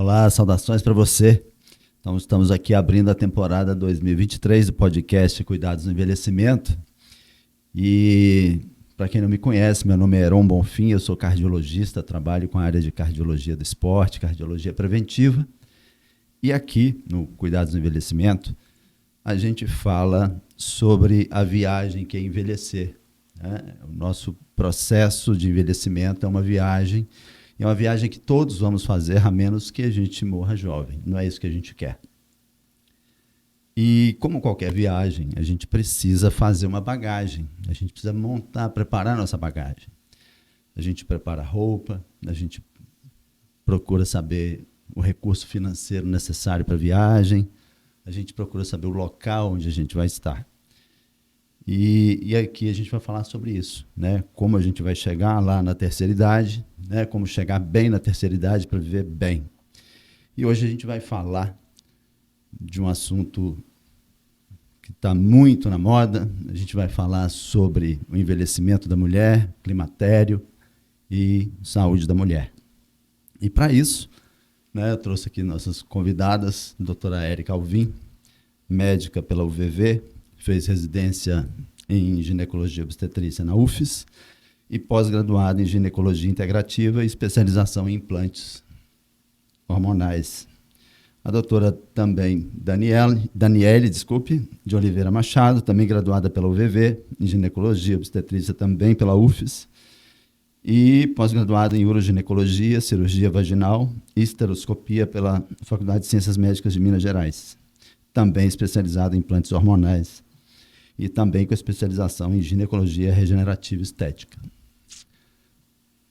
Olá, saudações para você. Então, estamos aqui abrindo a temporada 2023 do podcast Cuidados no Envelhecimento. E, para quem não me conhece, meu nome é Heron Bonfim, eu sou cardiologista, trabalho com a área de cardiologia do esporte, cardiologia preventiva. E aqui, no Cuidados no Envelhecimento, a gente fala sobre a viagem que é envelhecer. Né? O nosso processo de envelhecimento é uma viagem que todos vamos fazer, a menos que a gente morra jovem. Não é isso que a gente quer. E, como qualquer viagem, a gente precisa fazer uma bagagem. A gente precisa preparar nossa bagagem. A gente prepara a roupa, a gente procura saber o recurso financeiro necessário para a viagem, a gente procura saber o local onde a gente vai estar. E aqui a gente vai falar sobre isso, né? Como a gente vai chegar lá na terceira idade, né? Como chegar bem na terceira idade para viver bem. E hoje a gente vai falar de um assunto que está muito na moda. A gente vai falar sobre o envelhecimento da mulher, climatério e saúde da mulher. E para isso, né, eu trouxe aqui nossas convidadas, a doutora Érica Alvim, médica pela UVV, fez residência em ginecologia e obstetrícia na UFES e pós-graduada em ginecologia integrativa e especialização em implantes hormonais. A doutora também Daniele de Oliveira Machado, também graduada pela UVV em ginecologia e obstetrícia também pela UFES e pós-graduada em uroginecologia, cirurgia vaginal e esteroscopia pela Faculdade de Ciências Médicas de Minas Gerais. Também especializada em implantes hormonais e também com especialização em ginecologia regenerativa e estética.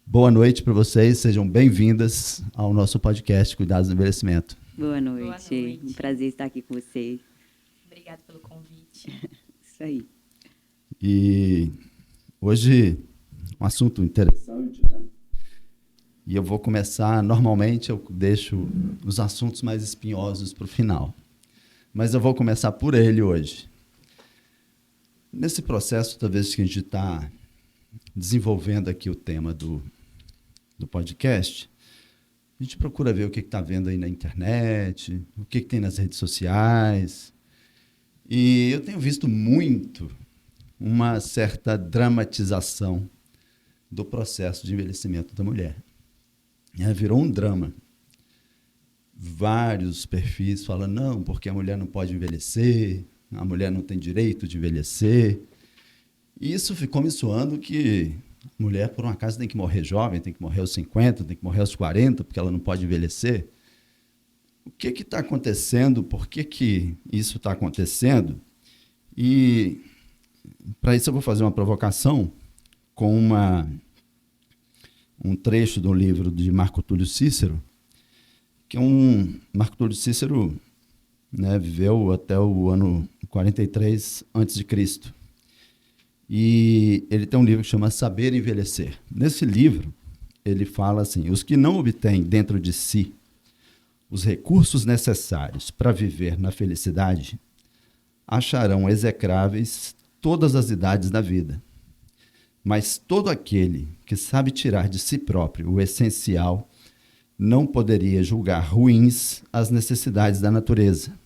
Boa noite para vocês, sejam bem-vindas ao nosso podcast Cuidados do Envelhecimento. Boa noite. Boa noite. Um prazer estar aqui com vocês. Obrigada pelo convite. Isso aí. E hoje, um assunto interessante, né? E eu vou começar, normalmente eu deixo os assuntos mais espinhosos para o final. Mas eu vou começar por ele hoje. Nesse processo, talvez, que a gente está desenvolvendo aqui o tema do podcast, a gente procura ver o que está vendo aí na internet, o que tem nas redes sociais. E eu tenho visto muito uma certa dramatização do processo de envelhecimento da mulher. Virou um drama. Vários perfis falam, não, porque a mulher não pode envelhecer, a mulher não tem direito de envelhecer. E isso ficou me soando que a mulher, por um acaso, tem que morrer jovem, tem que morrer aos 50, tem que morrer aos 40, porque ela não pode envelhecer. O que está acontecendo? Por que isso está acontecendo? E, para isso, eu vou fazer uma provocação com um trecho do livro de Marco Túlio Cícero, que Marco Túlio Cícero, né, viveu até o ano 43 a.C. E ele tem um livro que chama Saber Envelhecer. Nesse livro, ele fala assim, os que não obtêm dentro de si os recursos necessários para viver na felicidade acharão execráveis todas as idades da vida. Mas todo aquele que sabe tirar de si próprio o essencial não poderia julgar ruins as necessidades da natureza.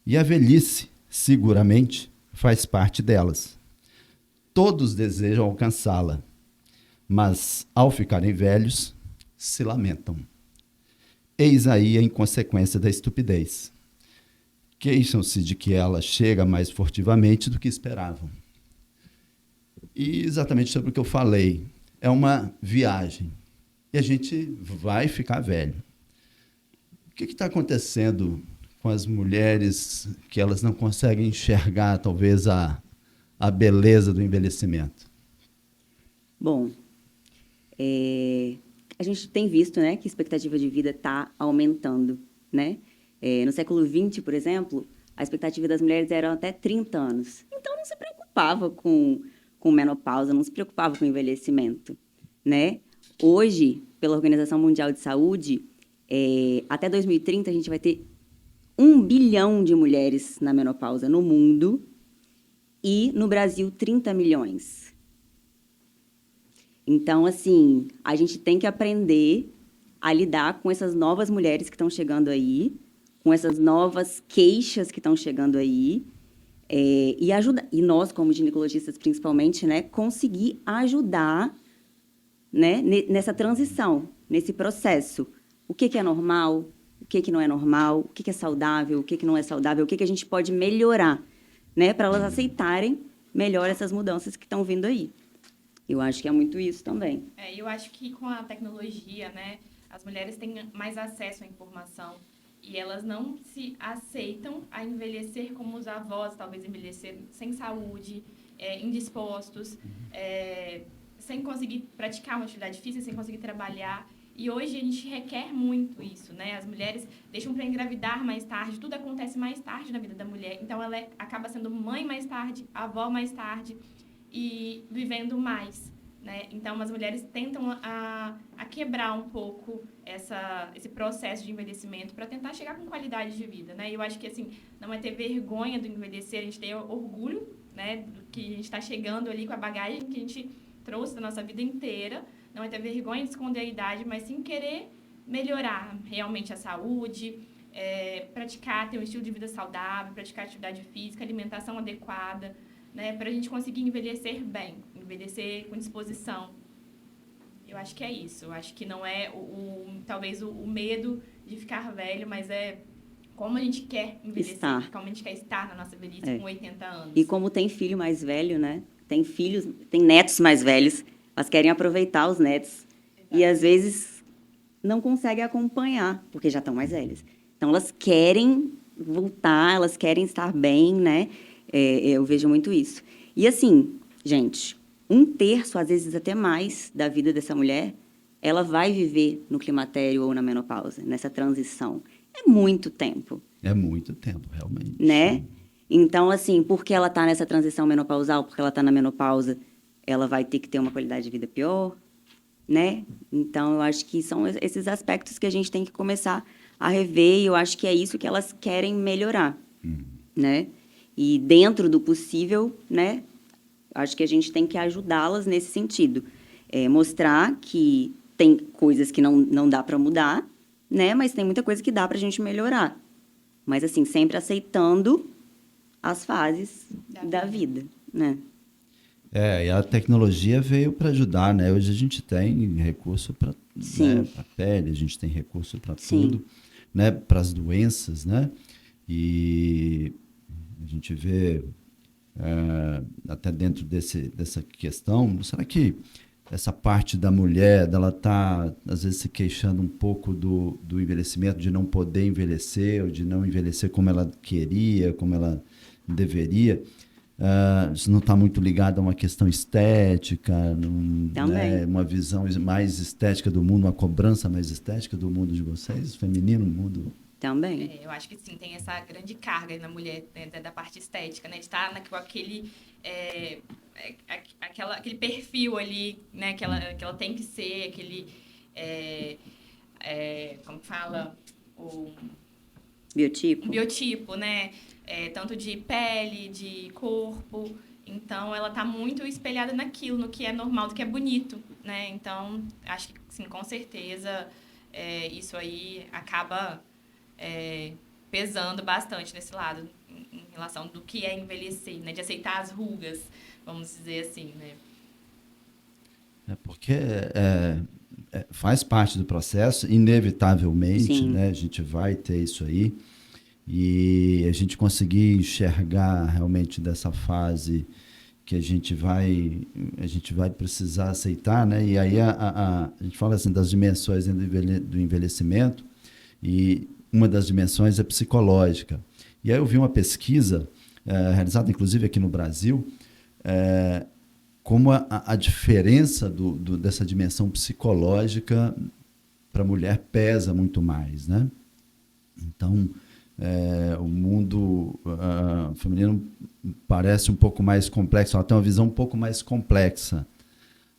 E a velhice, seguramente, faz parte delas. Todos desejam alcançá-la, mas, ao ficarem velhos, se lamentam. Eis aí a inconsequência da estupidez. Queixam-se de que ela chega mais furtivamente do que esperavam. E exatamente sobre o que eu falei, é uma viagem. E a gente vai ficar velho. O que está acontecendo com as mulheres que elas não conseguem enxergar, talvez, a beleza do envelhecimento? Bom, a gente tem visto, né, que a expectativa de vida está aumentando, né? No século XX, por exemplo, a expectativa das mulheres era até 30 anos. Então, não se preocupava com menopausa, não se preocupava com envelhecimento, né? Hoje, pela Organização Mundial de Saúde, até 2030, a gente vai ter 1 bilhão de mulheres na menopausa no mundo e, no Brasil, 30 milhões. Então, assim, a gente tem que aprender a lidar com essas novas mulheres que estão chegando aí, com essas novas queixas que estão chegando aí, e ajudar, e nós, como ginecologistas principalmente, né, conseguir ajudar, né, nessa transição, nesse processo. O que é normal, o que não é normal, o que é saudável, o que não é saudável, o que a gente pode melhorar, né, para elas aceitarem melhor essas mudanças que estão vindo aí. Eu acho que é muito isso também. Eu acho que com a tecnologia, né, as mulheres têm mais acesso à informação e elas não se aceitam a envelhecer como os avós, talvez envelhecer sem saúde, indispostos, sem conseguir praticar uma atividade física, sem conseguir trabalhar. E hoje a gente requer muito isso, né? As mulheres deixam para engravidar mais tarde, tudo acontece mais tarde na vida da mulher. Então, ela acaba sendo mãe mais tarde, avó mais tarde e vivendo mais, né? Então, as mulheres tentam a quebrar um pouco esse processo de envelhecimento para tentar chegar com qualidade de vida, né? E eu acho que, assim, não é ter vergonha do envelhecer, a gente ter orgulho, né, do que a gente está chegando ali com a bagagem que a gente trouxe da nossa vida inteira. Não é ter vergonha de esconder a idade, mas sim querer melhorar realmente a saúde, praticar, ter um estilo de vida saudável, praticar atividade física, alimentação adequada, né, para a gente conseguir envelhecer bem, envelhecer com disposição. Eu acho que é isso. Eu acho que não é talvez o medo de ficar velho, mas é como a gente quer envelhecer, como a gente quer estar na nossa velhice com 80 anos. E como tem filho mais velho, né? Tem filhos, tem netos mais velhos, elas querem aproveitar os netos. Exato. E, às vezes, não conseguem acompanhar, porque já estão mais velhas. Então, elas querem voltar, elas querem estar bem, né? Eu vejo muito isso. E, assim, gente, 1/3, às vezes até mais, da vida dessa mulher, ela vai viver no climatério ou na menopausa, nessa transição. É muito tempo. É muito tempo, realmente. Né? Então, assim, porque ela está nessa transição menopausal, porque ela está na menopausa, ela vai ter que ter uma qualidade de vida pior, né? Então, eu acho que são esses aspectos que a gente tem que começar a rever, e eu acho que é isso que elas querem melhorar, né? E dentro do possível, né? Acho que a gente tem que ajudá-las nesse sentido. Mostrar que tem coisas que não dá para mudar, né? Mas tem muita coisa que dá para a gente melhorar. Mas, assim, sempre aceitando as fases da vida, né? E a tecnologia veio para ajudar, né? Hoje a gente tem recurso para, né, a pele, a gente tem recurso para tudo, né? Para as doenças, né? E a gente vê até dentro dessa questão, será que essa parte da mulher, dela tá às vezes se queixando um pouco do envelhecimento, de não poder envelhecer, ou de não envelhecer como ela queria, como ela deveria? Isso não está muito ligado a uma questão estética, né, uma visão mais estética do mundo, uma cobrança mais estética do mundo de vocês, feminino, mundo... Também. Eu acho que sim, tem essa grande carga na mulher, né, da parte estética, né, de estar com aquele perfil ali, né, que ela tem que ser, aquele, como fala, o biotipo, né, tanto de pele, de corpo. Então, ela está muito espelhada naquilo, no que é normal, do que é bonito, né? Então, acho que, sim, com certeza, isso aí acaba pesando bastante nesse lado, em relação do que é envelhecer, né? De aceitar as rugas, vamos dizer assim, né? Porque faz parte do processo, inevitavelmente, né? A gente vai ter isso aí. E a gente conseguir enxergar realmente dessa fase que a gente vai precisar aceitar, né? E aí a gente fala assim das dimensões do envelhecimento, e uma das dimensões é psicológica. E aí eu vi uma pesquisa realizada inclusive aqui no Brasil, como a diferença dessa dimensão psicológica para a mulher pesa muito mais, né? Então, o mundo feminino parece um pouco mais complexo, ela tem uma visão um pouco mais complexa,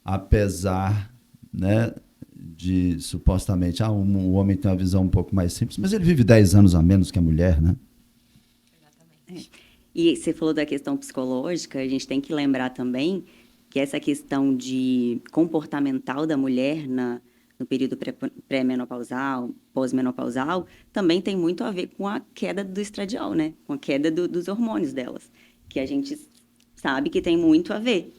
apesar, né, de supostamente o homem tem uma visão um pouco mais simples, mas ele vive 10 anos a menos que a mulher, né? Exatamente. E você falou da questão psicológica, a gente tem que lembrar também que essa questão de comportamental da mulher no período pré-menopausal, pós-menopausal, também tem muito a ver com a queda do estradiol, né? Com a queda dos hormônios delas, que a gente sabe que tem muito a ver.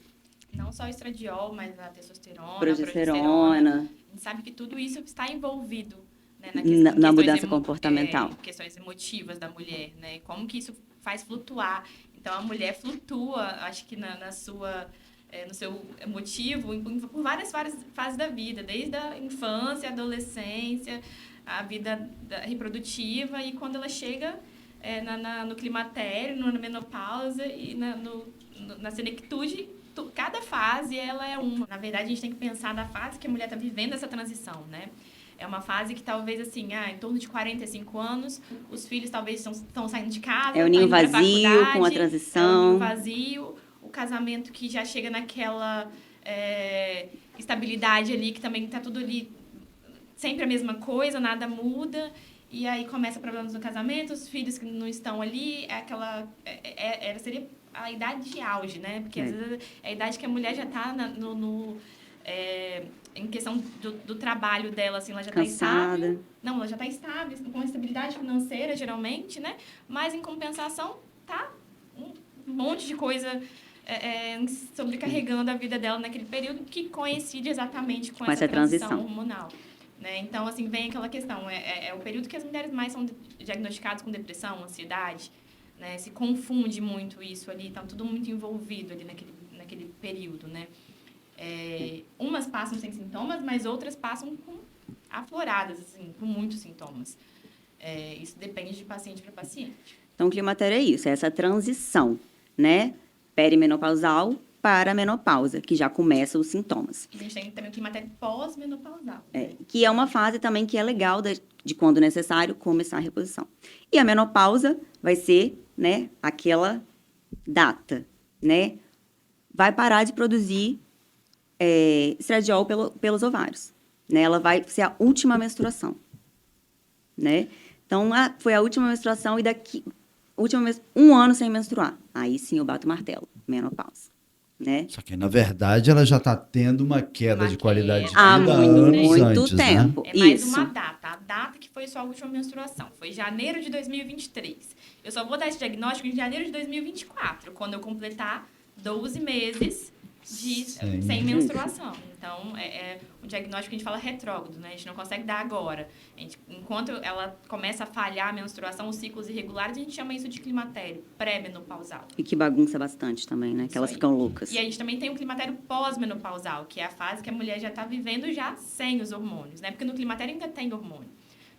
Não só o estradiol, mas a testosterona, a Progesterona. A gente sabe que tudo isso está envolvido, né, Na mudança comportamental. Questões emotivas da mulher, né? Como que isso faz flutuar. Então, a mulher flutua, acho que no seu emotivo, por várias fases da vida, desde a infância, a adolescência, a vida reprodutiva, e quando ela chega no climatério, na menopausa e na senectude, cada fase ela é uma. Na verdade, a gente tem que pensar na fase que a mulher está vivendo essa transição, né? É uma fase que talvez, assim, em torno de 45 anos, os filhos talvez estão saindo de casa, é o ninho vazio com a transição. É o ninho vazio, o casamento que já chega naquela estabilidade ali, que também está tudo ali sempre a mesma coisa, nada muda. E aí começa problemas no casamento, os filhos que não estão ali, seria a idade de auge, né? Porque às vezes é a idade que a mulher já está em questão do trabalho dela, assim, ela já está estável. Não, ela já está estável, com estabilidade financeira, geralmente, né? Mas, em compensação, tá um monte de coisa sobrecarregando a vida dela naquele período que coincide exatamente com essa transição hormonal. Né? Então, assim, vem aquela questão. É o período que as mulheres mais são diagnosticadas com depressão, ansiedade, né? Se confunde muito isso ali, tá tudo muito envolvido ali naquele período, né? Umas passam sem sintomas, mas outras passam afloradas, assim, com muitos sintomas. Isso depende de paciente para paciente. Então, o climatério é isso, é essa transição, né? Perimenopausal para a menopausa, que já começam os sintomas. E a gente tem também o climatério pós-menopausal. Que é uma fase também que é legal de quando necessário, começar a reposição. E a menopausa vai ser, né, aquela data, né? Vai parar de produzir estradiol pelos ovários, né? Ela vai ser a última menstruação, né? Então, foi a última menstruação e daqui um ano sem menstruar. Aí sim eu bato o martelo, menopausa, né? Só que, na verdade, ela já está tendo uma queda de qualidade de vida há anos muito antes, tempo. Né? É mais Isso. uma data. A data que foi sua última menstruação. Foi janeiro de 2023. Eu só vou dar esse diagnóstico em janeiro de 2024, quando eu completar 12 meses sem menstruação. Então, é um diagnóstico que a gente fala retrógrado, né? A gente não consegue dar agora. Enquanto ela começa a falhar a menstruação, os ciclos irregulares, a gente chama isso de climatério pré-menopausal. E que bagunça bastante também, né? Que elas ficam loucas. E a gente também tem o climatério pós-menopausal, que é a fase que a mulher já está vivendo já sem os hormônios, né? Porque no climatério ainda tem hormônio.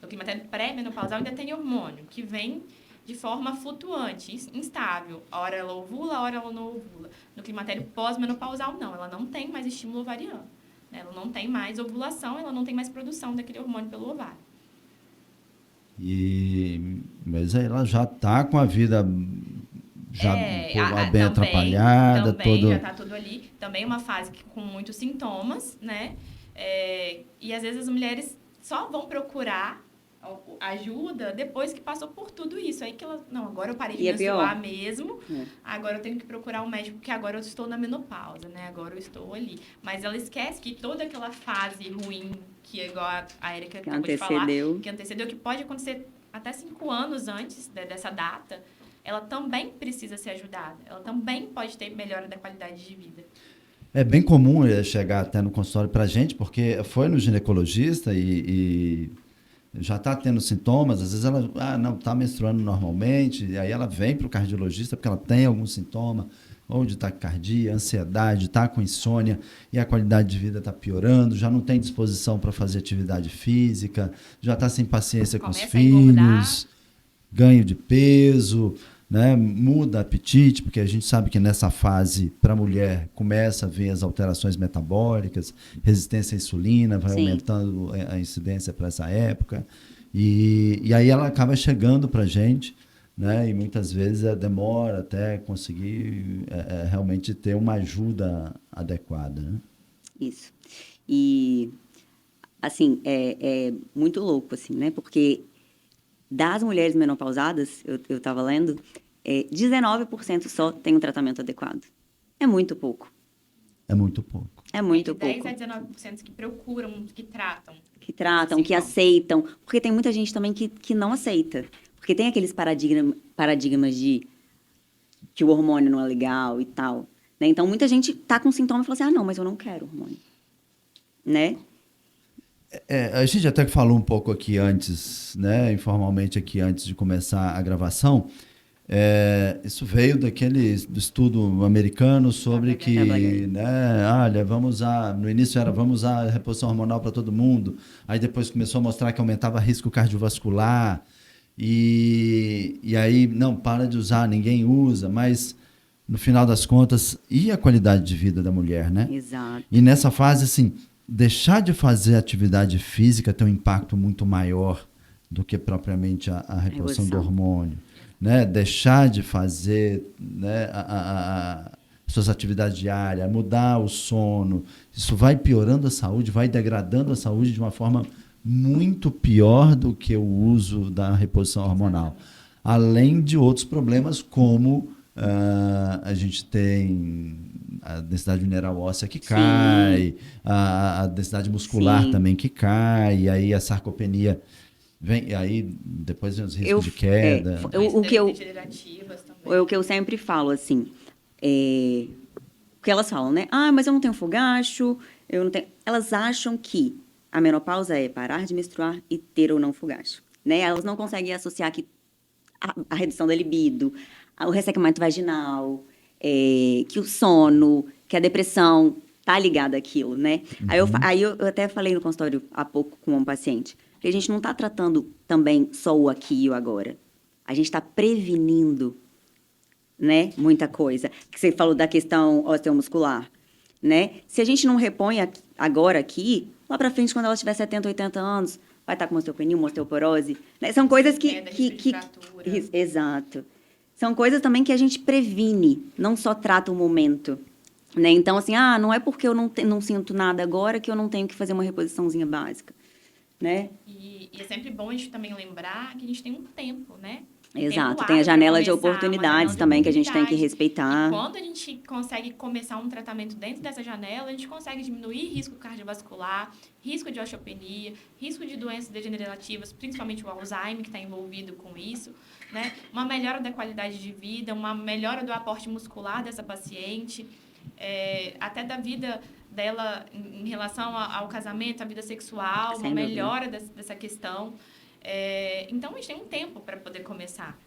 No climatério pré-menopausal ainda tem hormônio, que vem de forma flutuante, instável. Hora ela ovula, hora ela não ovula. No climatério pós-menopausal, não. Ela não tem mais estímulo ovariano. Né? Ela não tem mais ovulação, ela não tem mais produção daquele hormônio pelo ovário. Mas aí ela já está com a vida bem atrapalhada. Também já está tudo ali. Também uma fase com muitos sintomas, né? E às vezes as mulheres só vão procurar ajuda depois que passou por tudo isso. Aí que ela, não, agora eu parei de menstruar mesmo, agora eu tenho que procurar um médico, porque agora eu estou na menopausa, né? Agora eu estou ali. Mas ela esquece que toda aquela fase ruim, que é igual a Érica acabou de falar, que antecedeu, que pode acontecer até 5 anos antes dessa data, ela também precisa ser ajudada. Ela também pode ter melhora da qualidade de vida. É bem comum chegar até no consultório para a gente, porque foi no ginecologista e já está tendo sintomas, às vezes ela não está menstruando normalmente, e aí ela vem para o cardiologista porque ela tem algum sintoma, ou de taquicardia, ansiedade, está com insônia, e a qualidade de vida está piorando, já não tem disposição para fazer atividade física, já está sem paciência com os filhos, ganho de peso, né? Muda apetite, porque a gente sabe que nessa fase, para a mulher, começa a vir as alterações metabólicas, resistência à insulina, vai aumentando a incidência para essa época. E aí ela acaba chegando para a gente, né? E muitas vezes demora até conseguir realmente ter uma ajuda adequada. Né? Isso. E, assim, é muito louco, assim, né? Porque das mulheres menopausadas, eu estava lendo, 19% só tem um tratamento adequado. É muito pouco. É muito pouco. É muito de 10 pouco. a 19% que procuram, que tratam. Que tratam, que aceitam. Porque tem muita gente também que não aceita. Porque tem aqueles paradigmas de que o hormônio não é legal e tal. Né? Então, muita gente tá com sintoma e fala assim, não, mas eu não quero hormônio. Né? A gente até falou um pouco aqui antes, né, informalmente aqui antes de começar a gravação. Isso veio do estudo americano sobre que, né, olha, no início vamos usar a reposição hormonal para todo mundo, aí depois começou a mostrar que aumentava risco cardiovascular, e aí, não, para de usar, ninguém usa, mas no final das contas, e a qualidade de vida da mulher, né? Exato. E nessa fase, assim, deixar de fazer atividade física tem um impacto muito maior do que propriamente a reposição do hormônio. Né? Deixar de fazer, né, suas atividades diárias, mudar o sono, isso vai piorando a saúde, vai degradando a saúde de uma forma muito pior do que o uso da reposição hormonal. Além de outros problemas como a gente tem a densidade mineral óssea que cai, a densidade muscular também que cai, e aí a sarcopenia vem, aí depois vem os riscos de queda. O que eu sempre falo, assim, o que elas falam, né? Mas eu não tenho fogacho, eu não tenho... Elas acham que a menopausa é parar de menstruar e ter ou não fogacho, né? Elas não conseguem associar que a redução da libido, o ressecamento vaginal, que o sono, que a depressão tá ligada àquilo, né? Aí eu até falei no consultório há pouco com um paciente, que a gente não está tratando também só o aqui e o agora. A gente está prevenindo, né, muita coisa. Que você falou da questão osteomuscular, né? Se a gente não repõe agora aqui, lá para frente, quando ela tiver 70, 80 anos, vai estar com osteopenia, uma osteoporose. Né? São coisas que exato. São coisas também que a gente previne, não só trata o momento. Né? Então, assim, não é porque eu não sinto nada agora que eu não tenho que fazer uma reposiçãozinha básica. Né? E é sempre bom a gente também lembrar que a gente tem um tempo, né? Exato, tem a janela de oportunidades também que a gente tem que respeitar. E quando a gente consegue começar um tratamento dentro dessa janela, a gente consegue diminuir risco cardiovascular, risco de osteopenia, risco de doenças degenerativas, principalmente o Alzheimer, que está envolvido com isso, né? Uma melhora da qualidade de vida, uma melhora do aporte muscular dessa paciente, até da vida dela em relação ao casamento, à vida sexual, uma melhora dessa questão. Então, a gente tem um tempo para poder começar.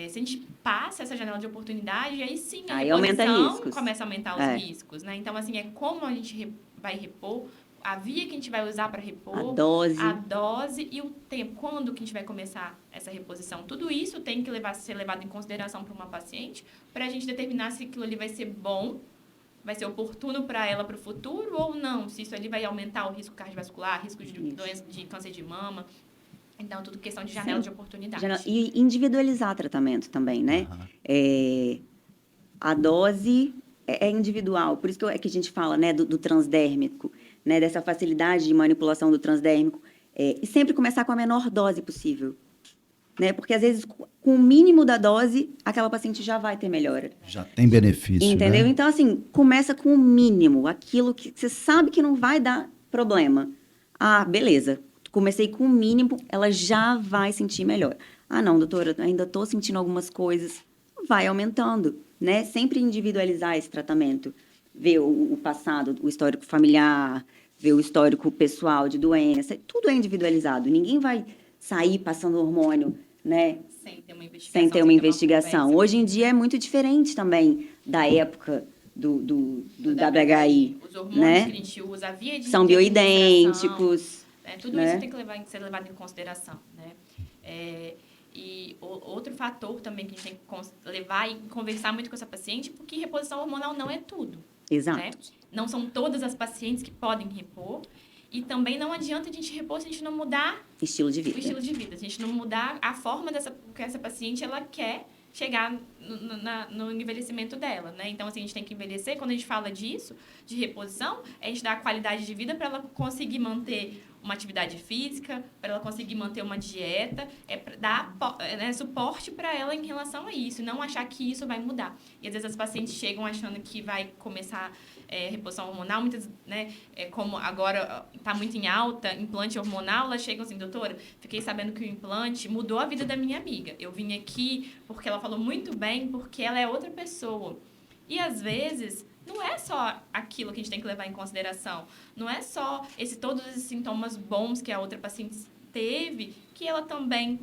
Se a gente passa essa janela de oportunidade, aí sim a reposição começa a aumentar os riscos. Né? Então, assim, como a gente vai repor, a via que a gente vai usar para repor, a dose e o tempo, quando que a gente vai começar essa reposição. Tudo isso tem que ser levado em consideração para uma paciente, para a gente determinar se aquilo ali vai ser bom, vai ser oportuno para ela para o futuro ou não, se isso ali vai aumentar o risco cardiovascular, risco de doença de câncer de mama. Então, tudo questão de janela de oportunidade. E individualizar tratamento também, né? A dose é individual, por isso que a gente fala, né, do transdérmico, né, dessa facilidade de manipulação do transdérmico, e sempre começar com a menor dose possível. Né? Porque, às vezes, com o mínimo da dose, aquela paciente já vai ter melhora. Já tem benefício, entendeu? Né? Então, assim, começa com o mínimo, aquilo que você sabe que não vai dar problema. Beleza, comecei com o mínimo, ela já vai sentir melhor. Não, doutora, ainda estou sentindo algumas coisas. Vai aumentando, né? Sempre individualizar esse tratamento. Ver o passado, o histórico familiar, ver o histórico pessoal de doença. Tudo é individualizado. Ninguém vai sair passando hormônio, né? Sem ter uma investigação. Hoje em dia é muito diferente também da época do WHI. Os hormônios, né? Que a gente usa, a via de são bioidênticos. Tudo isso tem que ser levado em consideração. Né? E outro fator também que a gente tem que levar e conversar muito com essa paciente, porque reposição hormonal não é tudo. Exato. Né? Não são todas as pacientes que podem repor. E também não adianta a gente repor se a gente não mudar estilo de vida. O estilo de vida. Se a gente não mudar a forma que essa paciente ela quer chegar no envelhecimento dela, né? Então, assim, a gente tem que envelhecer. Quando a gente fala disso, de reposição, a gente dá a qualidade de vida para ela conseguir manter uma atividade física, para ela conseguir manter uma dieta, para dar suporte para ela em relação a isso, e não achar que isso vai mudar. E às vezes as pacientes chegam achando que vai começar reposição hormonal, muitas, né, como agora está muito em alta, implante hormonal, elas chegam assim, doutora, fiquei sabendo que o implante mudou a vida da minha amiga. Eu vim aqui porque ela falou muito bem, porque ela é outra pessoa. E às vezes não é só aquilo que a gente tem que levar em consideração. Não é só todos esses sintomas bons que a outra paciente teve, que ela também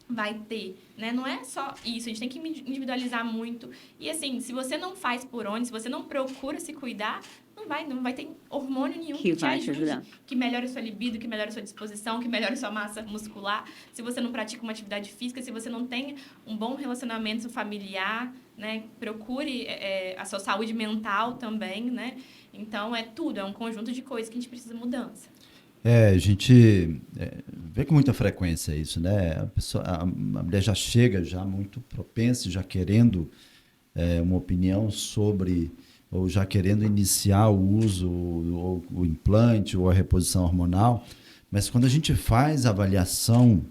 vai ter, né? Não é só isso, a gente tem que individualizar muito. E assim, se você não faz por onde, se você não procura se cuidar, não vai ter hormônio nenhum que te ajude, que melhore a sua libido, que melhore a sua disposição, que melhore a sua massa muscular. Se você não pratica uma atividade física, se você não tem um bom relacionamento familiar, né? Procure a sua saúde mental também, né? Então, é um conjunto de coisas que a gente precisa de mudança. A gente vê com muita frequência isso, né? A mulher já chega já muito propensa, já querendo uma opinião sobre, ou já querendo iniciar o uso, ou o implante, ou a reposição hormonal, mas quando a gente faz a avaliação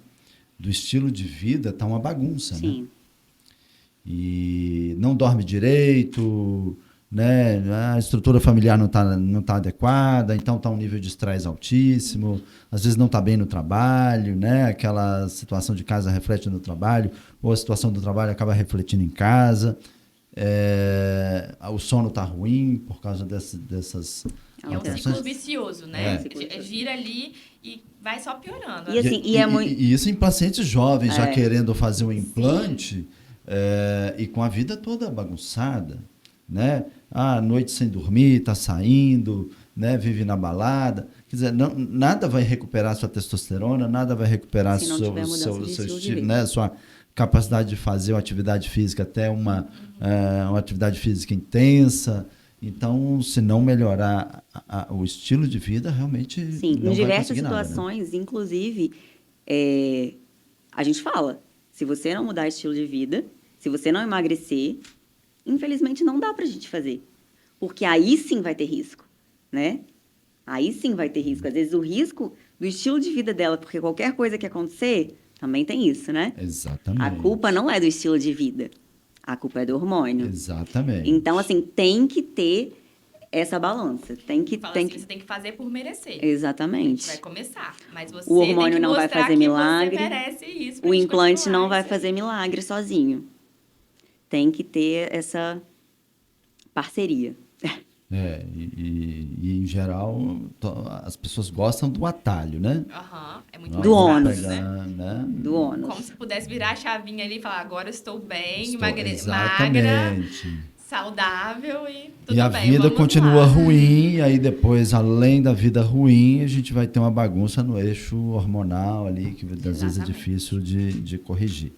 do estilo de vida, tá uma bagunça, Sim. né? E não dorme direito, né? A estrutura familiar não tá adequada, então está um nível de estresse altíssimo, às vezes não está bem no trabalho, né? Aquela situação de casa reflete no trabalho, ou a situação do trabalho acaba refletindo em casa. O sono está ruim por causa dessas é um ciclo vicioso, né? Gira ali e vai só piorando. E isso em pacientes jovens já querendo fazer um implante e com a vida toda bagunçada, né? À noite sem dormir, tá saindo, né? Vive na balada. Quer dizer, nada vai recuperar sua testosterona, nada vai recuperar seu estilo, né? Sua capacidade de fazer uma atividade física, até uma atividade física intensa. Então, se não melhorar o estilo de vida, realmente Sim, não em vai diversas conseguir situações, nada, né? inclusive, a gente fala, se você não mudar estilo de vida, se você não emagrecer, infelizmente não dá pra gente fazer. Porque aí sim vai ter risco, né? Aí sim vai ter risco. Às vezes o risco do estilo de vida dela, porque qualquer coisa que acontecer, também tem isso, né? Exatamente. A culpa não é do estilo de vida. A culpa é do hormônio. Exatamente. Então, assim, tem que ter essa balança. Você tem que fazer por merecer. Exatamente. Vai começar, mas você o hormônio tem que não vai fazer milagre. Você merece isso. O implante não vai fazer milagre sozinho. Tem que ter essa parceria. E em geral, as pessoas gostam do atalho, né? É muito do ônus, né? Do ônus. Como se pudesse virar a chavinha ali e falar, agora estou bem, magra, saudável e tudo bem. E a vida continua ruim, e aí depois, além da vida ruim, a gente vai ter uma bagunça no eixo hormonal ali, que às vezes é difícil de corrigir.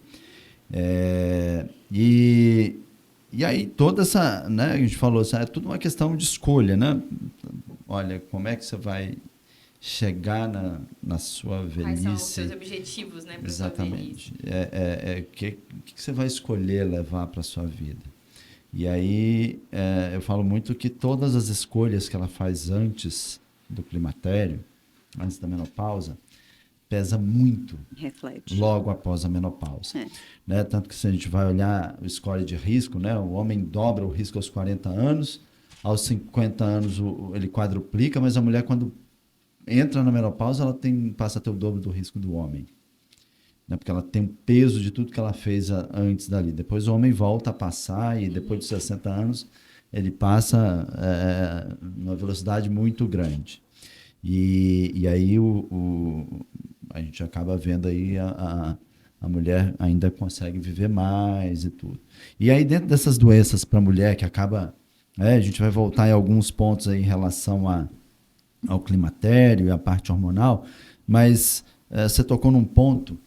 E aí toda essa, né, a gente falou, é tudo uma questão de escolha, né? Olha, como é que você vai chegar na sua velhice? Quais são os seus objetivos, né, para sua velhice? Exatamente. O que você vai escolher levar para a sua vida? E aí eu falo muito que todas as escolhas que ela faz antes do climatério, antes da menopausa, pesa muito. Reflete. Logo após a menopausa. Né? Tanto que se a gente vai olhar o score de risco, né? O homem dobra o risco aos 40 anos, aos 50 anos ele quadruplica, mas a mulher, quando entra na menopausa, ela passa a ter o dobro do risco do homem. Né? Porque ela tem o peso de tudo que ela fez antes dali. Depois o homem volta a passar e depois de 60 anos ele passa numa velocidade muito grande. E aí a gente acaba vendo aí a mulher ainda consegue viver mais e tudo. E aí dentro dessas doenças para a mulher que acaba... a gente vai voltar em alguns pontos aí em relação ao climatério e à parte hormonal, mas você tocou num ponto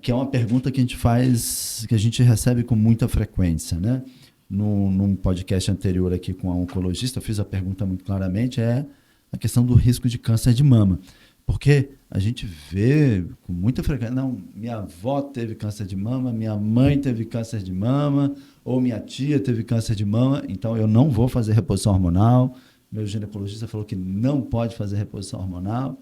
que é uma pergunta que a gente faz, que a gente recebe com muita frequência, né? Num podcast anterior aqui com a oncologista, eu fiz a pergunta muito claramente, a questão do risco de câncer de mama. Porque a gente vê com muita frequência, não, minha avó teve câncer de mama, minha mãe teve câncer de mama, ou minha tia teve câncer de mama, então eu não vou fazer reposição hormonal, meu ginecologista falou que não pode fazer reposição hormonal,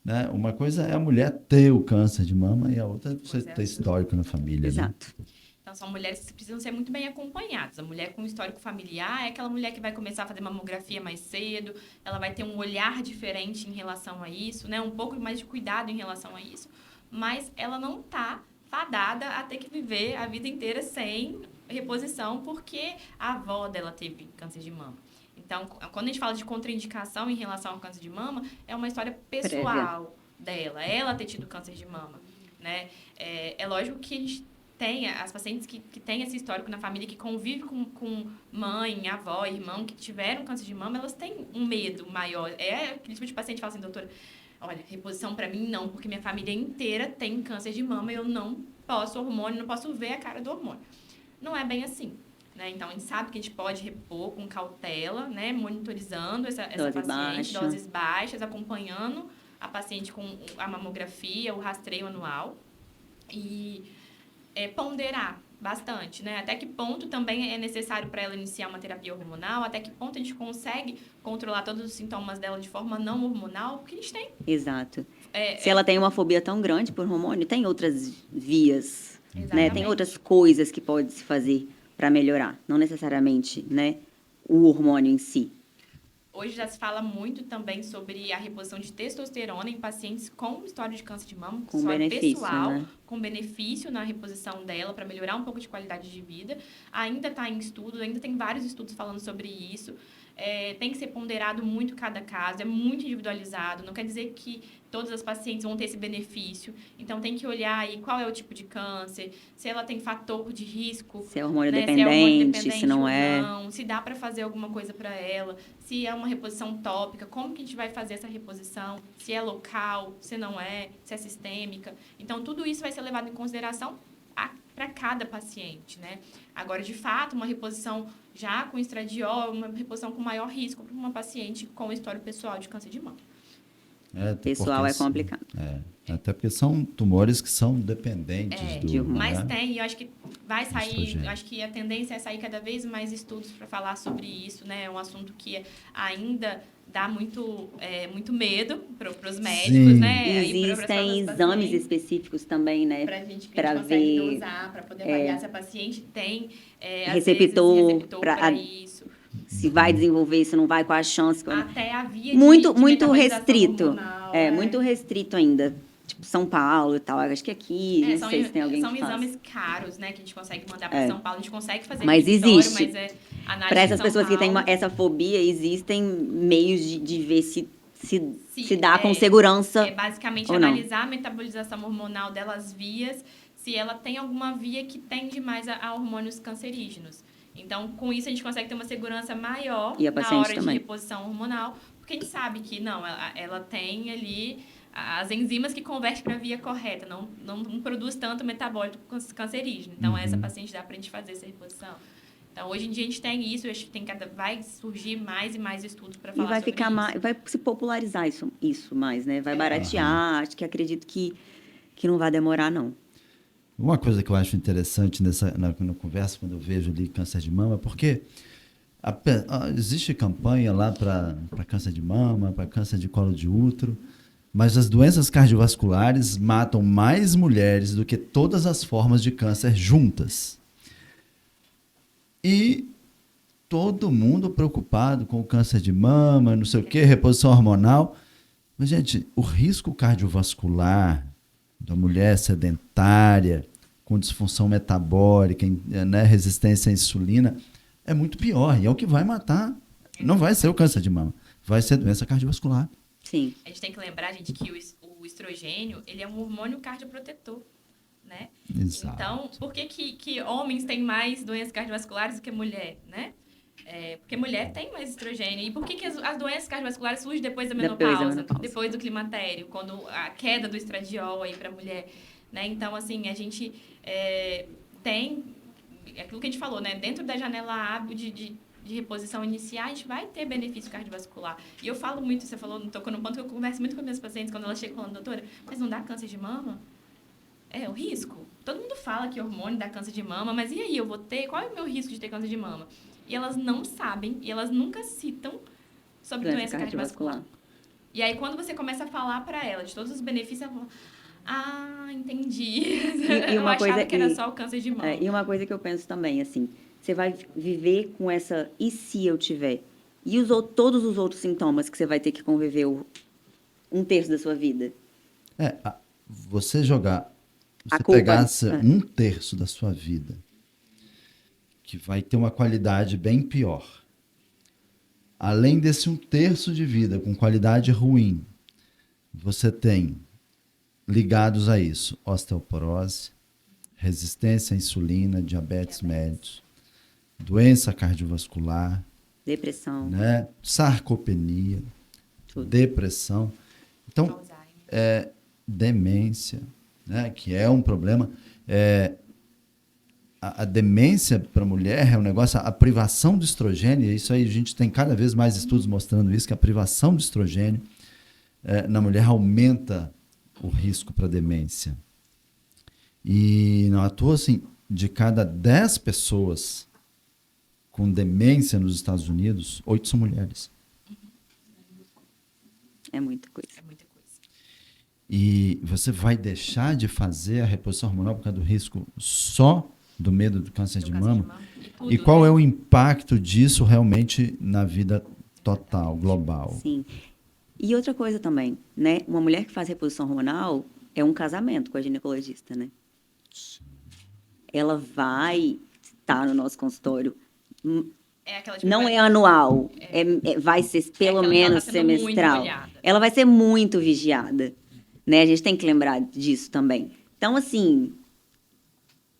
né? Uma coisa é a mulher ter o câncer de mama e a outra é você ter histórico na família. Exato. Né? Então, são mulheres que precisam ser muito bem acompanhadas. A mulher com histórico familiar é aquela mulher que vai começar a fazer mamografia mais cedo, ela vai ter um olhar diferente em relação a isso, né? Um pouco mais de cuidado em relação a isso, mas ela não está fadada a ter que viver a vida inteira sem reposição, porque a avó dela teve câncer de mama. Então, quando a gente fala de contraindicação em relação ao câncer de mama, é uma história pessoal dela, ela ter tido câncer de mama, né? É lógico que a gente tem as pacientes que têm esse histórico na família, que convivem com mãe, avó, irmão, que tiveram câncer de mama, elas têm um medo maior. É aquele tipo de paciente que fala assim, doutora, olha, reposição pra mim não, porque minha família inteira tem câncer de mama, eu não posso hormônio, não posso ver a cara do hormônio. Não é bem assim, né? Então, a gente sabe que a gente pode repor com cautela, né? Monitorizando essa paciente, doses baixas, acompanhando a paciente com a mamografia, o rastreio anual e ponderar bastante, né? Até que ponto também é necessário para ela iniciar uma terapia hormonal, até que ponto a gente consegue controlar todos os sintomas dela de forma não hormonal, porque a gente tem. Exato. Se ela tem uma fobia tão grande por hormônio, tem outras vias, né? Tem outras coisas que pode se fazer para melhorar, não necessariamente, né, o hormônio em si. Hoje já se fala muito também sobre a reposição de testosterona em pacientes com história de câncer de mama, com benefício, pessoal, né? com benefício na reposição dela para melhorar um pouco de qualidade de vida. Ainda está em estudo, ainda tem vários estudos falando sobre isso. Tem que ser ponderado muito cada caso, é muito individualizado, não quer dizer que todas as pacientes vão ter esse benefício. Então, tem que olhar aí qual é o tipo de câncer, se ela tem fator de risco. Se é hormônio né? dependente, se é hormônio dependente se não ou é. não, se dá para fazer alguma coisa para ela, se é uma reposição tópica, como que a gente vai fazer essa reposição, se é local, se não é, se é sistêmica. Então, tudo isso vai ser levado em consideração para cada paciente, né? Agora, de fato, uma reposição já com estradiol, uma reposição com maior risco para uma paciente com história pessoal de câncer de mama. Pessoal é complicado. Até porque são tumores que são dependentes do... Mas tem, eu acho que vai sair, eu acho que a tendência é sair cada vez mais estudos para falar sobre isso, né? É um assunto que ainda dá muito medo para os médicos, Sim. né? Existem exames específicos também, né? Para a gente consegue ver, dosar, para poder avaliar se a paciente tem receptor para isso. Se vai desenvolver, se não vai, qual a chance. Até a via muito de restrito. Hormonal, muito restrito ainda. Tipo, São Paulo e tal. Acho que aqui, não sei se tem alguém que faz. São exames caros, né? Que a gente consegue mandar para São Paulo. A gente consegue fazer mas existe. Mas para essas pessoas que têm essa fobia, existem meios de ver se dá com segurança. Basicamente, ou não. analisar a metabolização hormonal delas vias, se ela tem alguma via que tende mais a hormônios cancerígenos. Então, com isso, a gente consegue ter uma segurança maior na hora de reposição hormonal, porque a gente sabe que, não, ela tem ali as enzimas que convertem para a via correta, não produz tanto metabólito cancerígeno. Então, essa paciente dá para a gente fazer essa reposição. Então, hoje em dia, a gente tem isso, eu acho que vai surgir mais e mais estudos para falar sobre isso. Vai se popularizar isso mais, né? Vai baratear, acredito que não vai demorar, não. Uma coisa que eu acho interessante na conversa, quando eu vejo ali câncer de mama, porque existe campanha lá para câncer de mama, para câncer de colo de útero, mas as doenças cardiovasculares matam mais mulheres do que todas as formas de câncer juntas. E todo mundo preocupado com o câncer de mama, não sei o quê, reposição hormonal. Mas, gente, o risco cardiovascular da mulher sedentária, com disfunção metabólica, né, resistência à insulina, é muito pior. E é o que vai matar. Não vai ser o câncer de mama, vai ser doença cardiovascular. Sim. A gente tem que lembrar, gente, que o estrogênio, ele é um hormônio cardioprotetor, né? Exato. Então, por que homens têm mais doenças cardiovasculares do que mulher, né? Porque mulher tem mais estrogênio. E por que as doenças cardiovasculares surgem depois da menopausa? Depois do climatério, quando a queda do estradiol aí para a mulher, né? Então, assim, a gente tem aquilo que a gente falou, né? Dentro da janela hábil de reposição inicial, a gente vai ter benefício cardiovascular. E eu falo muito, você falou, tocou no ponto que eu converso muito com minhas pacientes quando elas chegam falando, doutora, mas não dá câncer de mama? O risco. Todo mundo fala que hormônio dá câncer de mama, mas e aí, eu vou ter? Qual é o meu risco de ter câncer de mama? E elas não sabem, e elas nunca citam sobre doença cardiovascular. E aí, quando você começa a falar para ela de todos os benefícios, ela fala, ah, entendi. Eu achava que era só o câncer de mama. E uma coisa que eu penso também, assim, você vai viver com essa, e se eu tiver? E todos os outros sintomas que você vai ter que conviver um terço da sua vida? Você jogar, você culpa, pegasse um terço da sua vida, que vai ter uma qualidade bem pior. Além desse um terço de vida com qualidade ruim, você tem ligados a isso osteoporose, resistência à insulina, diabetes mellitus, doença cardiovascular, depressão, né? Sarcopenia, depressão. Então, demência, né? Que é um problema. A demência para a mulher é um negócio, a privação de estrogênio, isso aí a gente tem cada vez mais estudos mostrando isso, que a privação de estrogênio na mulher aumenta o risco para demência. E não à toa, assim, de cada 10 pessoas com demência nos Estados Unidos, 8 são mulheres. É muita coisa. E você vai deixar de fazer a reposição hormonal por causa do risco só do medo do câncer de mama? E qual é o impacto disso realmente na vida total, global? Sim. E outra coisa também, né? Uma mulher que faz reposição hormonal é um casamento com a ginecologista, né? Sim. Ela vai estar no nosso consultório. Não é anual, vai ser pelo menos semestral. Ela vai ser muito vigiada, né? A gente tem que lembrar disso também. Então, assim,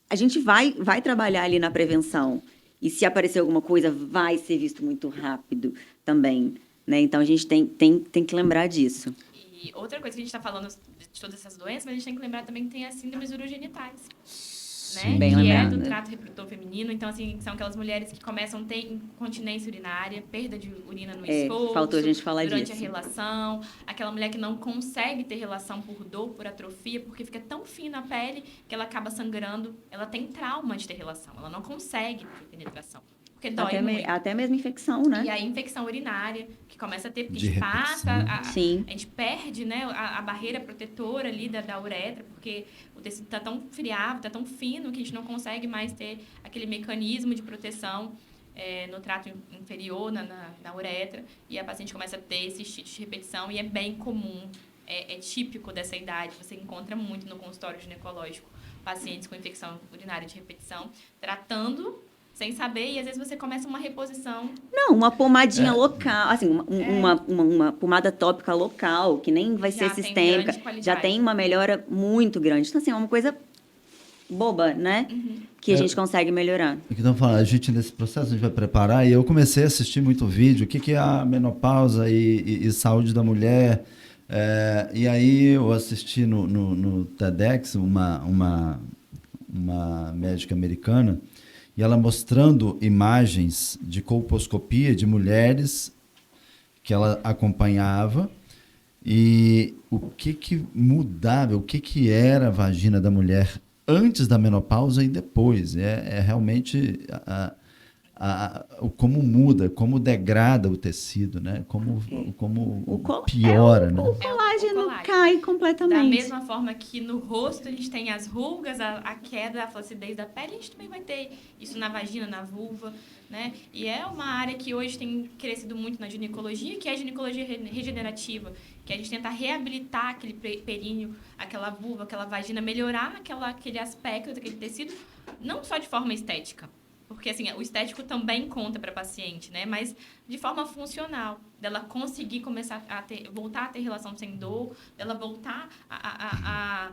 a gente vai trabalhar ali na prevenção. E se aparecer alguma coisa, vai ser visto muito rápido também, né? Então, a gente tem que lembrar disso. E outra coisa que a gente está falando de todas essas doenças, mas a gente tem que lembrar também que tem as síndromes urogenitais. Né? Bem que lembrado, é do né? trato reprodutor feminino. Então, assim, são aquelas mulheres que começam a ter incontinência urinária, perda de urina no esforço. Faltou a gente falar durante disso. a relação. Aquela mulher que não consegue ter relação por dor, por atrofia, porque fica tão fina a pele que ela acaba sangrando. Ela tem trauma de ter relação. Ela não consegue ter penetração. Porque dói muito. Até mesmo infecção, né? E aí, infecção urinária, que começa a ter, porque De a gente passa, Sim. a gente perde, né, a barreira protetora ali da uretra, porque o tecido está tão friável, está tão fino, que a gente não consegue mais ter aquele mecanismo de proteção no trato inferior, na uretra, e a paciente começa a ter esse estilo de repetição, e é bem comum, é típico dessa idade, você encontra muito no consultório ginecológico pacientes com infecção urinária de repetição, tratando sem saber, e às vezes você começa uma reposição. Não, uma pomadinha local, assim, uma pomada tópica local, que nem vai ser sistêmica, já tem uma melhora muito grande. Então, assim, é uma coisa boba, né? Que a gente consegue melhorar. O que estamos falando, a gente nesse processo a gente vai preparar, e eu comecei a assistir muito vídeo, o que é a menopausa e saúde da mulher. E aí eu assisti no TEDx uma médica americana, e ela mostrando imagens de colposcopia de mulheres que ela acompanhava e o que mudava, o que era a vagina da mulher antes da menopausa e depois. Realmente como muda, como degrada o tecido, né? Como piora, né? O colágeno cai completamente. Da mesma forma que no rosto a gente tem as rugas, a queda, a flacidez da pele, a gente também vai ter isso na vagina, na vulva, né? E é uma área que hoje tem crescido muito na ginecologia, que é a ginecologia regenerativa, que a gente tenta reabilitar aquele períneo, aquela vulva, aquela vagina, melhorar aquele aspecto daquele tecido, não só de forma estética, porque assim, o estético também conta para a paciente, né? Mas de forma funcional, dela conseguir começar voltar a ter relação sem dor, dela voltar a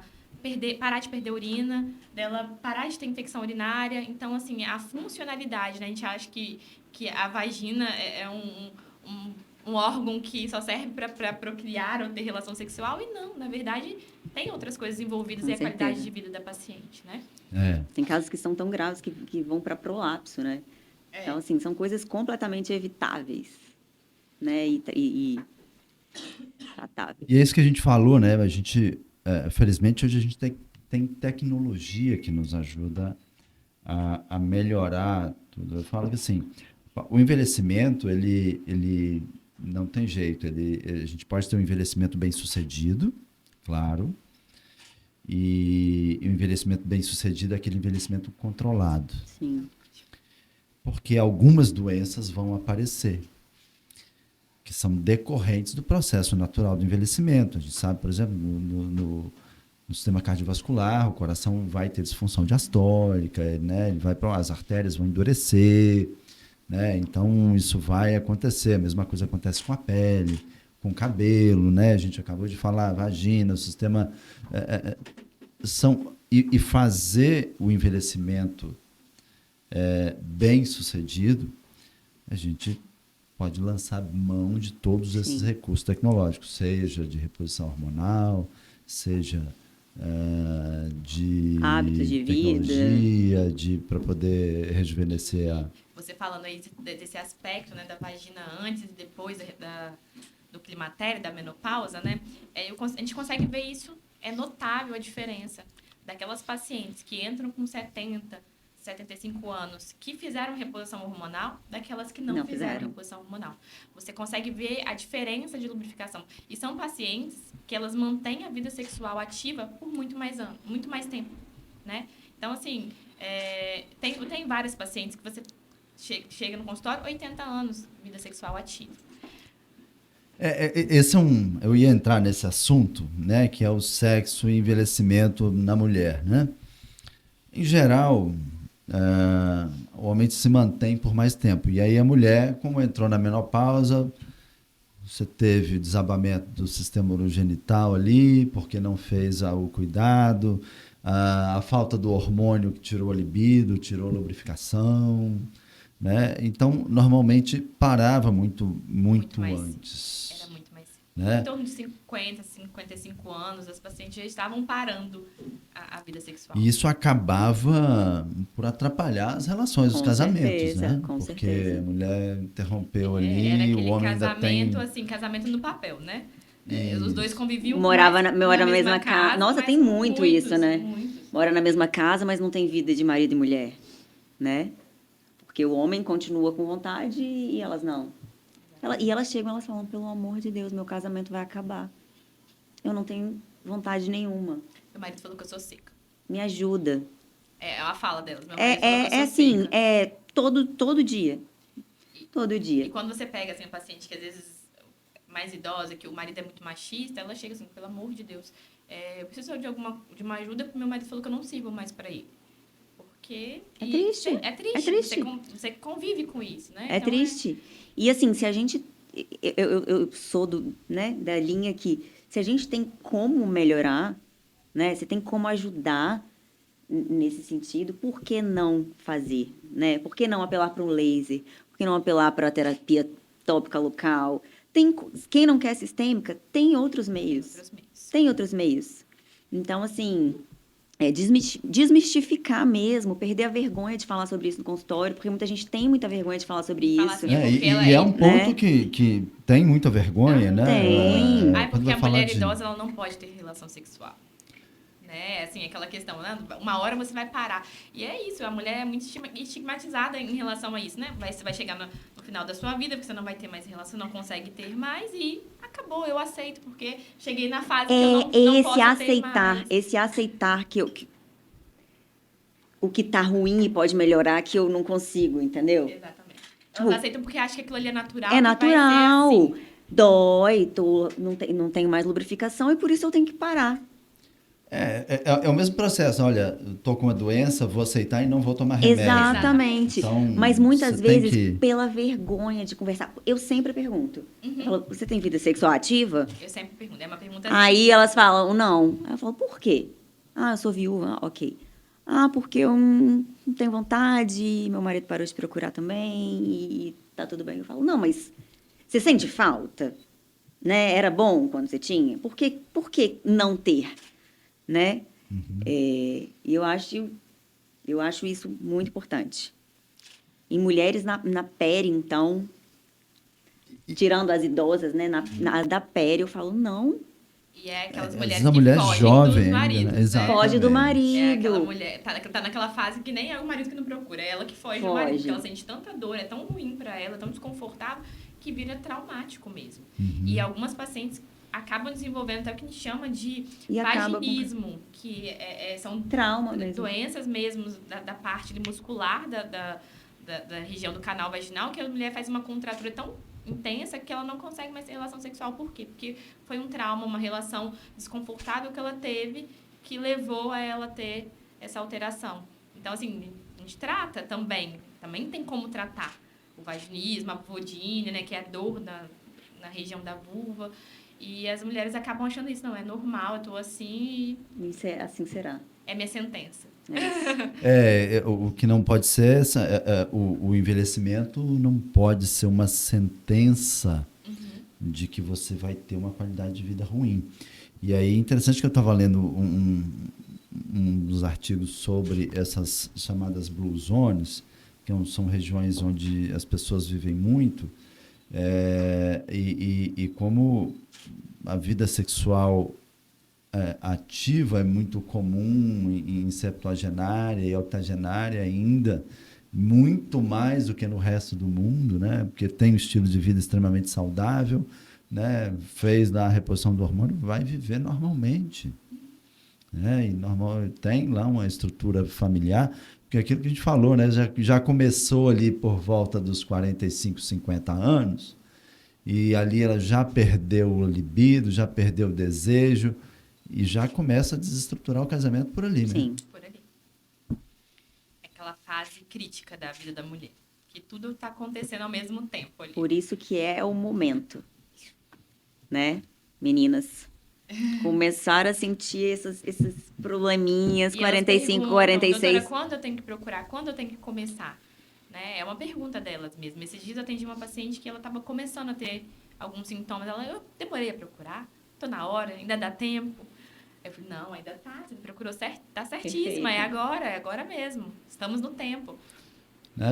parar de perder urina, dela parar de ter infecção urinária. Então, assim, a funcionalidade, né? A gente acha que a vagina é um órgão que só serve para procriar ou ter relação sexual, e não, na verdade, tem outras coisas envolvidas e a qualidade de vida da paciente, né? Tem casos que são tão graves que vão para prolapso, né? Então, assim, são coisas completamente evitáveis, né? E tratáveis. E é isso que a gente falou, né? A gente, felizmente, hoje a gente tem tecnologia que nos ajuda a melhorar tudo. Eu falo que, assim, o envelhecimento, ele não tem jeito. A gente pode ter um envelhecimento bem-sucedido, claro, e o envelhecimento bem-sucedido é aquele envelhecimento controlado. Sim. Porque algumas doenças vão aparecer, que são decorrentes do processo natural do envelhecimento. A gente sabe, por exemplo, no sistema cardiovascular, o coração vai ter disfunção diastólica, né? As artérias vão endurecer, né? Então, isso vai acontecer. A mesma coisa acontece com a pele, com o cabelo, né? A gente acabou de falar, vagina, o sistema... E fazer o envelhecimento bem sucedido, a gente pode lançar mão de todos esses recursos tecnológicos, seja de reposição hormonal, seja de hábitos de tecnologia, para poder rejuvenescer a... Você falando aí desse aspecto, né, da vagina antes e depois do climatério, da menopausa, né? A gente consegue ver isso, é notável a diferença daquelas pacientes que entram com 70, 75 anos, que fizeram reposição hormonal, daquelas que não fizeram reposição hormonal. Você consegue ver a diferença de lubrificação. E são pacientes que elas mantêm a vida sexual ativa por muito mais anos, muito mais tempo, né? Então, assim, tem várias pacientes que você chega no consultório, 80 anos, vida sexual ativa. Eu ia entrar nesse assunto, né, que é o sexo e envelhecimento na mulher, né? Em geral, o homem se mantém por mais tempo. E aí a mulher, como entrou na menopausa, você teve desabamento do sistema urogenital ali, porque não fez o cuidado, a falta do hormônio que tirou a libido, tirou a lubrificação, né? Então, normalmente, parava muito antes. Era muito mais. Né? Em torno de 50, 55 anos, as pacientes já estavam parando a vida sexual. E isso acabava por atrapalhar as relações, os casamentos, né? Porque a mulher interrompeu ali, era o homem ainda tem... casamento no papel, né? Os dois conviviam. Mora na mesma casa. Nossa, tem muito muitos, isso, né? Muitos. Mora na mesma casa, mas não tem vida de marido e mulher, né? Porque o homem continua com vontade e elas não. E elas chegam e elas falam, pelo amor de Deus, meu casamento vai acabar. Eu não tenho vontade nenhuma. Meu marido falou que eu sou seca. Me ajuda. É a fala delas. Meu marido falou que eu sou assim, seca. todo dia. Todo dia. E quando você pega, assim, a paciente que às vezes mais idosa, que o marido é muito machista, ela chega assim, pelo amor de Deus, eu preciso de uma ajuda, porque meu marido falou que eu não sirvo mais para ele. Porque... É triste. É triste. É triste. Você convive com isso, né? É então, triste. E assim, se a gente... Eu sou da linha que se a gente tem como melhorar, né? Se tem como ajudar nesse sentido, por que não fazer? Né? Por que não apelar para um laser? Por que não apelar para a terapia tópica local? Quem não quer sistêmica, tem outros meios. Tem outros meios. Então, assim... desmistificar mesmo, perder a vergonha de falar sobre isso no consultório, porque muita gente tem muita vergonha de falar sobre isso. Assim, e é um ponto que tem muita vergonha, né? Tem. Porque a mulher idosa ela não pode ter relação sexual. Né? Assim, aquela questão, né? Uma hora você vai parar. E é isso, a mulher é muito estigmatizada em relação a isso, né? Você vai chegar no final da sua vida, porque você não vai ter mais relação, não consegue ter mais e acabou, eu aceito, porque cheguei na fase que eu não posso ter mais. Esse aceitar que o que tá ruim e pode melhorar, que eu não consigo, entendeu? Exatamente. Elas aceitam porque acham que aquilo ali é natural. É natural. Vai ser assim. Dói, não tenho mais lubrificação e por isso eu tenho que parar. É o mesmo processo. Olha, estou com uma doença, vou aceitar e não vou tomar remédio. Exatamente. Então, mas muitas vezes, pela vergonha de conversar, eu sempre pergunto. Eu falo, você tem vida sexual ativa? Eu sempre pergunto. É uma pergunta Aí elas falam, não. Aí eu falo, por quê? Eu sou viúva, ok. Porque eu não tenho vontade, meu marido parou de procurar também e tá tudo bem. Eu falo, não, mas você sente falta? Né? Era bom quando você tinha? Por que não ter? Né? E eu acho isso muito importante. Em mulheres na peri, então, tirando as idosas, né? Da peri, eu falo, não, E é aquelas Às mulheres vezes a que mulher fogem jovem dos ainda, maridos, né? né? Exatamente. Foge do É marido. aquela mulher, tá naquela fase que nem é o marido que não procura, é ela que foge do marido, Foge. porque ela sente tanta dor, é tão ruim pra ela, tão desconfortável, que vira traumático mesmo. Uhum. E algumas pacientes acabam desenvolvendo até o que a gente chama de E acaba com vaginismo, que são trauma mesmo. doenças mesmo da parte muscular da região do canal vaginal, que a mulher faz uma contratura tão intensa que ela não consegue mais ter relação sexual. Por quê? Porque foi um trauma, uma relação desconfortável que ela teve, que levou a ela ter essa alteração. Então, assim, a gente trata também tem como tratar o vaginismo, a vulvodínia, né, que é a dor na região da vulva. E as mulheres acabam achando isso, não, é normal, eu tô assim Isso é, assim será. é minha sentença. O que não pode ser, o envelhecimento não pode ser uma sentença de que você vai ter uma qualidade de vida ruim. E aí é interessante que eu estava lendo um dos artigos sobre essas chamadas blue zones, que são regiões onde as pessoas vivem muito, e como a vida sexual ativa é muito comum em septuagenária e octogenária ainda, muito mais do que no resto do mundo, né? Porque tem um estilo de vida extremamente saudável, né? Fez lá a reposição do hormônio, vai viver normalmente. Né? E tem lá uma estrutura familiar, porque aquilo que a gente falou, né? Já começou ali por volta dos 45, 50 anos, e ali ela já perdeu o libido, já perdeu o desejo, e já começa a desestruturar o casamento por ali, né? Sim. Por ali. É aquela fase crítica da vida da mulher, que tudo está acontecendo ao mesmo tempo ali. Por isso que é o momento, né, meninas? Começar a sentir esses probleminhas, E 45, elas 46. doutora, quando eu tenho que procurar? Quando eu tenho que começar? Né? É uma pergunta delas mesmo. Esses dias eu atendi uma paciente que ela estava começando a ter alguns sintomas. Eu demorei a procurar? Tô na hora, ainda dá tempo. Eu falei, não, ainda tá, você procurou certo, tá certíssima, é agora mesmo. Estamos no tempo.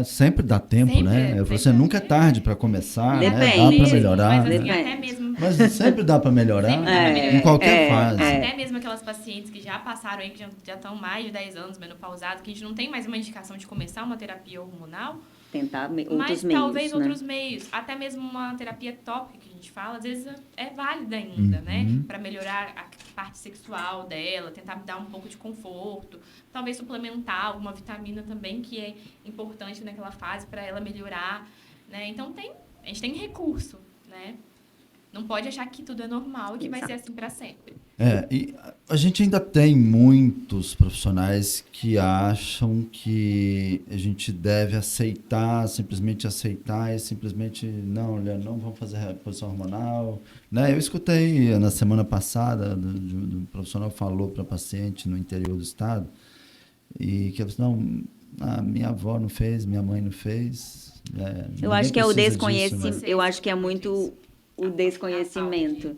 Sempre dá tempo, Sempre, né? sempre Você nunca é tarde para começar, né? Dá Depende. para melhorar. Mas assim, Né? até mesmo... Mas sempre dá para melhorar, Sempre dá pra melhorar. em qualquer fase. Até mesmo aquelas pacientes que já passaram aí, que já estão mais de 10 anos menopausadas, que a gente não tem mais uma indicação de começar uma terapia hormonal, Tentar outros mas meios, talvez né? outros meios, até mesmo uma terapia tópica que a gente fala, às vezes é válida ainda, né? Para melhorar a parte sexual dela, tentar dar um pouco de conforto, talvez suplementar alguma vitamina também que é importante naquela fase para ela melhorar, né? Então a gente tem recurso, né? Não pode achar que tudo é normal e que vai ser assim para sempre. E a gente ainda tem muitos profissionais que acham que a gente deve simplesmente aceitar e simplesmente, não, olha, não vamos fazer reposição hormonal. Né? Eu escutei na semana passada, do profissional falou para paciente no interior do estado, e que ela disse, não, a minha avó não fez, minha mãe não fez. Eu acho que é o desconhecimento. desconhecimento, eu acho que é muito o desconhecimento,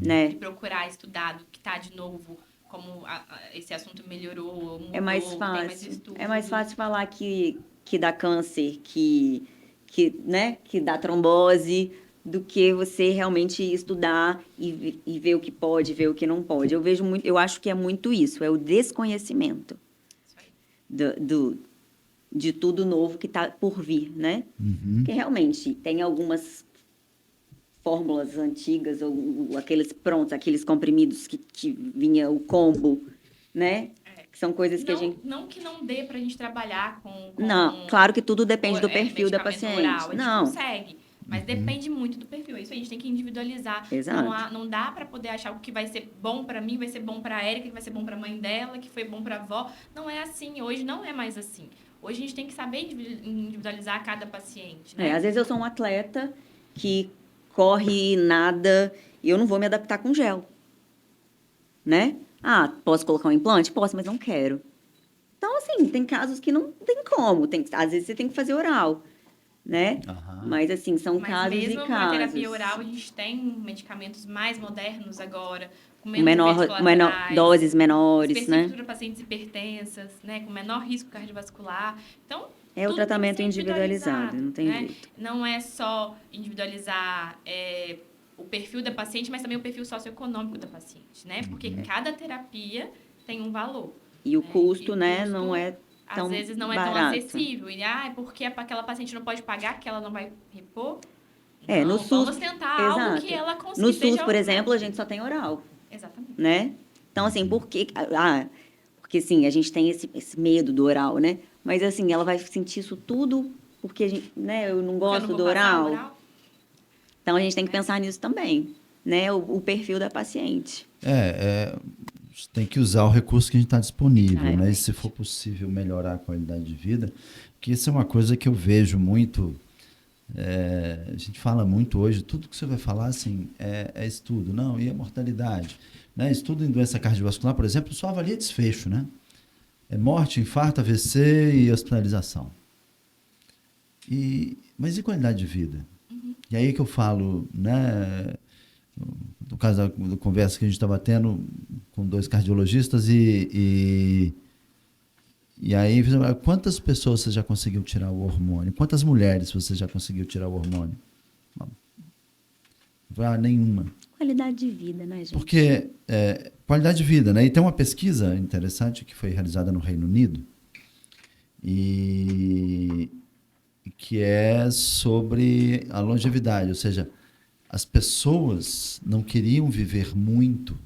né? De procurar estudar do que está de novo, como esse assunto melhorou, mudou, É mais tem fácil. mais estudo. É mais fácil falar que dá câncer, que dá trombose, do que você realmente estudar e ver o que pode, ver o que não pode. Eu acho que é muito isso, é o desconhecimento Isso aí. de tudo novo que está por vir, né? Porque realmente tem algumas fórmulas antigas, ou aqueles comprimidos que vinha o combo, né? Que são coisas que a gente... Não que não dê pra gente trabalhar com Não, claro que tudo depende do perfil da medicamento paciente. oral, a gente Não, consegue, mas depende muito do perfil. Isso a gente tem que individualizar. Exato. Não dá pra poder achar o que vai ser bom pra mim, vai ser bom pra Érica, que vai ser bom pra mãe dela, que foi bom pra avó. Não é assim, hoje não é mais assim. Hoje a gente tem que saber individualizar cada paciente, né? às vezes eu sou um atleta que corre, nada, e eu não vou me adaptar com gel, né? Posso colocar um implante? Posso, mas não quero. Então, assim, tem casos que não tem como. Às vezes você tem que fazer oral, né? Mas, assim, são casos e mesmo casos. na terapia oral, a gente tem medicamentos mais modernos agora, com menos Menor, efeitos colaterais, doses menores, específicos né? para pacientes hipertensas, né? Com menor risco cardiovascular. Então, É o tudo tem que tratamento ser individualizado, não tem né? jeito. Não é só individualizar o perfil da paciente, mas também o perfil socioeconômico da paciente, né? Porque cada terapia tem um valor. E o né? custo, E o né, custo, não é tão às vezes não é tão barato. acessível. E, é porque aquela paciente não pode pagar, que ela não vai repor. É, no Não, SUS, vamos tentar algo exato. que ela consiga. No SUS, por né? exemplo, a gente só tem oral, Exatamente. né? Então, assim, porque, sim, a gente tem esse medo do oral, né? Mas, assim, ela vai sentir isso tudo porque, né, eu não Porque eu gosto não do vou passar oral. Então, a gente tem que pensar nisso também, né? O perfil da paciente. Tem que usar o recurso que a gente está disponível, né? E Exatamente. se for possível melhorar a qualidade de vida, que isso é uma coisa que eu vejo muito. A gente fala muito hoje, tudo que você vai falar assim é estudo, não, e a mortalidade, né? Estudo em doença cardiovascular, por exemplo, só avalia desfecho, né? É morte, infarto, AVC e hospitalização. Mas e qualidade de vida? E aí que eu falo, né? No caso da conversa que a gente estava tendo com 2 cardiologistas e aí, quantas pessoas você já conseguiu tirar o hormônio? Quantas mulheres você já conseguiu tirar o hormônio? Nenhuma. Qualidade de vida, né, gente? Porque qualidade de vida, né? E tem uma pesquisa interessante que foi realizada no Reino Unido e que é sobre a longevidade, ou seja, as pessoas não queriam viver muito,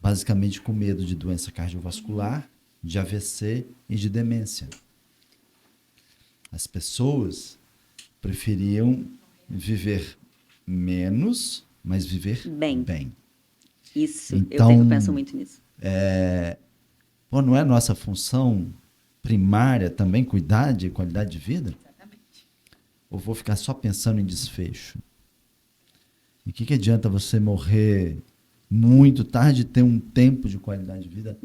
basicamente com medo de doença cardiovascular, de AVC e de demência. As pessoas preferiam viver menos, mas viver bem. Isso, Então, eu penso muito nisso. Não é nossa função primária também cuidar de qualidade de vida? Exatamente. Ou vou ficar só pensando em desfecho? E o que adianta você morrer muito tarde e ter um tempo de qualidade de vida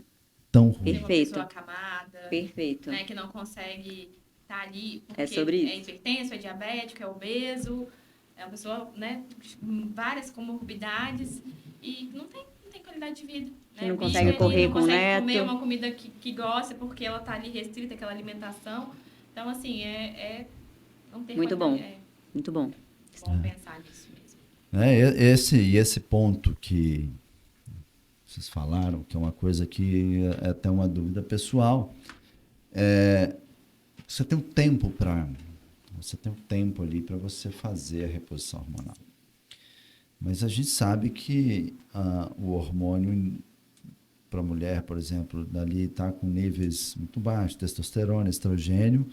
tão ruim? Ser uma pessoa acamada. Perfeito. Né, que não consegue estar ali porque É sobre isso. É hipertenso, é diabético, é obeso, é uma pessoa, né, com várias comorbidades e não tem qualidade de vida. Que não consegue correr com o neto. Não consegue comer uma comida que gosta porque ela está ali restrita àquela alimentação. Então, assim, não ter muito bom. É muito bom. Bom pensar nisso mesmo. Esse ponto que vocês falaram, que é uma coisa que é até uma dúvida pessoal, você tem um tempo ali para você fazer a reposição hormonal. Mas a gente sabe que o hormônio para a mulher, por exemplo, dali está com níveis muito baixos, testosterona, estrogênio,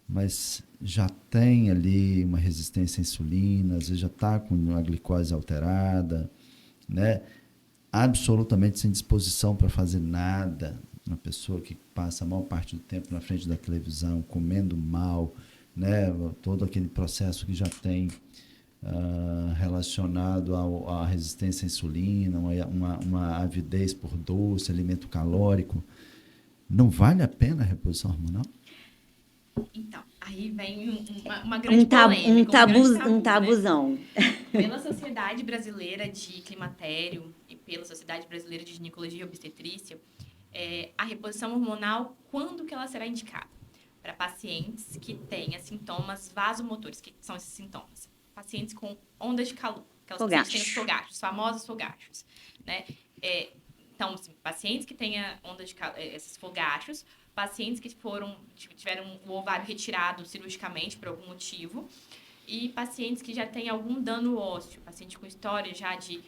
mas já tem ali uma resistência à insulina, às vezes já está com a glicose alterada, né? Absolutamente sem disposição para fazer nada. Uma pessoa que passa a maior parte do tempo na frente da televisão, comendo mal, né? Todo aquele processo que já tem relacionado à resistência à insulina, uma avidez por doce, alimento calórico. Não vale a pena a reposição hormonal? Então, aí vem uma grande polêmica. Um tabuzão. Né? Pela Sociedade Brasileira de Climatério e pela Sociedade Brasileira de Ginecologia e Obstetrícia, a reposição hormonal, quando que ela será indicada? Para pacientes que tenham sintomas vasomotores. Que são esses sintomas? Pacientes com ondas de calor. Aquelas pacientes que têm os fogachos, famosos fogachos. Né? Então, assim, pacientes que tenham esses fogachos, pacientes que tiveram o ovário retirado cirurgicamente por algum motivo e pacientes que já têm algum dano ósseo, paciente com história já de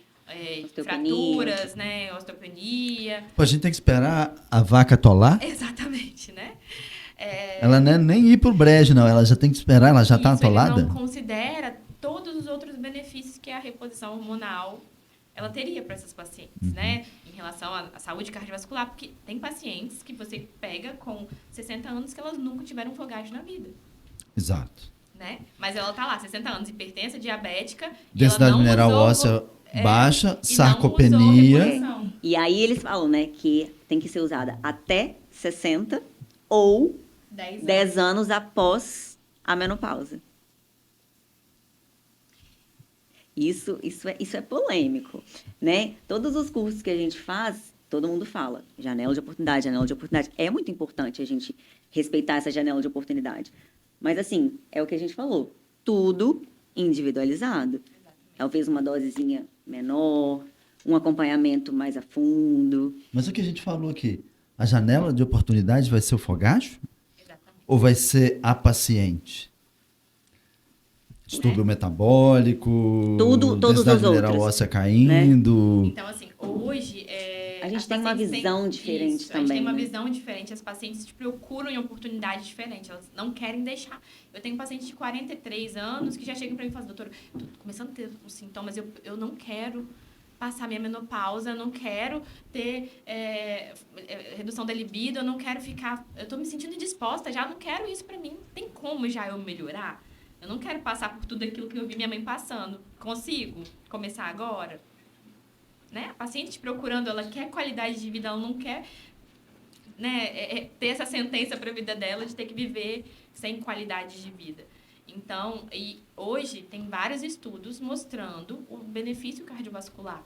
fraturas, né, osteopenia. A gente tem que esperar a vaca atolar? Exatamente, né? Ela não é nem ir pro brejo, não, ela já tem que esperar, ela já está atolada? Ele não considera todos os outros benefícios que a reposição hormonal ela teria para essas pacientes, né? Em relação à saúde cardiovascular, porque tem pacientes que você pega com 60 anos que elas nunca tiveram fogacho na vida. Exato. Né? Mas ela tá lá, 60 anos, hipertensa, diabética. Densidade mineral óssea baixa, sarcopenia. E aí eles falam, né, que tem que ser usada até 60 ou 10 anos após a menopausa. Isso é polêmico, né? Todos os cursos que a gente faz, todo mundo fala, janela de oportunidade, janela de oportunidade. É muito importante a gente respeitar essa janela de oportunidade. Mas, assim, é o que a gente falou, tudo individualizado. Exatamente. talvez uma dosezinha menor, um acompanhamento mais a fundo. Mas o que a gente falou aqui, a janela de oportunidade vai ser o fogacho? Exatamente. Ou vai ser a paciente? Distúrbio metabólico, Todos densidade os mineral outros, óssea caindo. Então, assim, hoje... A gente as tem uma pacientes visão diferente isso, a gente também, tem uma né? visão diferente. As pacientes te procuram em oportunidades diferentes. Elas não querem deixar. Eu tenho pacientes de 43 anos que já chegam para mim e falam, doutora, tô começando a ter os sintomas, eu não quero passar minha menopausa, eu não quero ter redução da libido, eu não quero ficar... Eu tô me sentindo indisposta já, eu não quero isso para mim. Tem como já eu melhorar? Eu não quero passar por tudo aquilo que eu vi minha mãe passando. Consigo começar agora? Né? A paciente te procurando, ela quer qualidade de vida, ela não quer, né, ter essa sentença para a vida dela de ter que viver sem qualidade de vida. Então, e hoje tem vários estudos mostrando o benefício cardiovascular.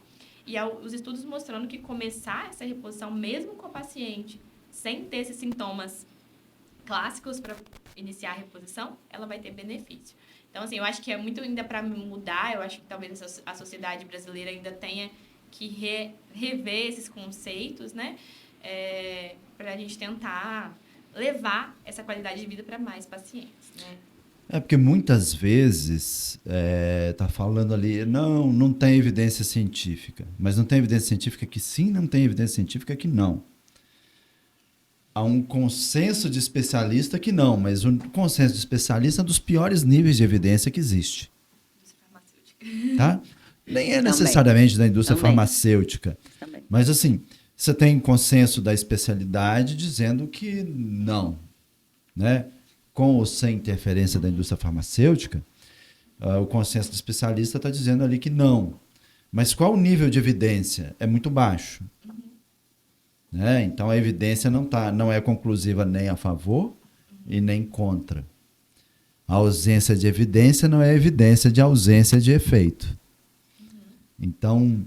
E os estudos mostrando que começar essa reposição, mesmo com a paciente, sem ter esses sintomas clássicos para iniciar a reposição, ela vai ter benefício. Então, assim, eu acho que é muito ainda para mudar, eu acho que talvez a sociedade brasileira ainda tenha que rever esses conceitos, né? Para a gente tentar levar essa qualidade de vida para mais pacientes, né? Porque muitas vezes tá falando ali, não tem evidência científica. Mas não tem evidência científica que sim, não tem evidência científica que não. Há um consenso de especialista que não, mas o consenso de especialista é um dos piores níveis de evidência que existe. Farmacêutica. Tá? Nem é necessariamente da indústria farmacêutica. Também. Mas, assim, você tem consenso da especialidade dizendo que não. Né? Com ou sem interferência da indústria farmacêutica, o consenso do especialista está dizendo ali que não. Mas qual o nível de evidência? É muito baixo. Né? Então, a evidência não é conclusiva nem a favor e nem contra. A ausência de evidência não é evidência de ausência de efeito. Então,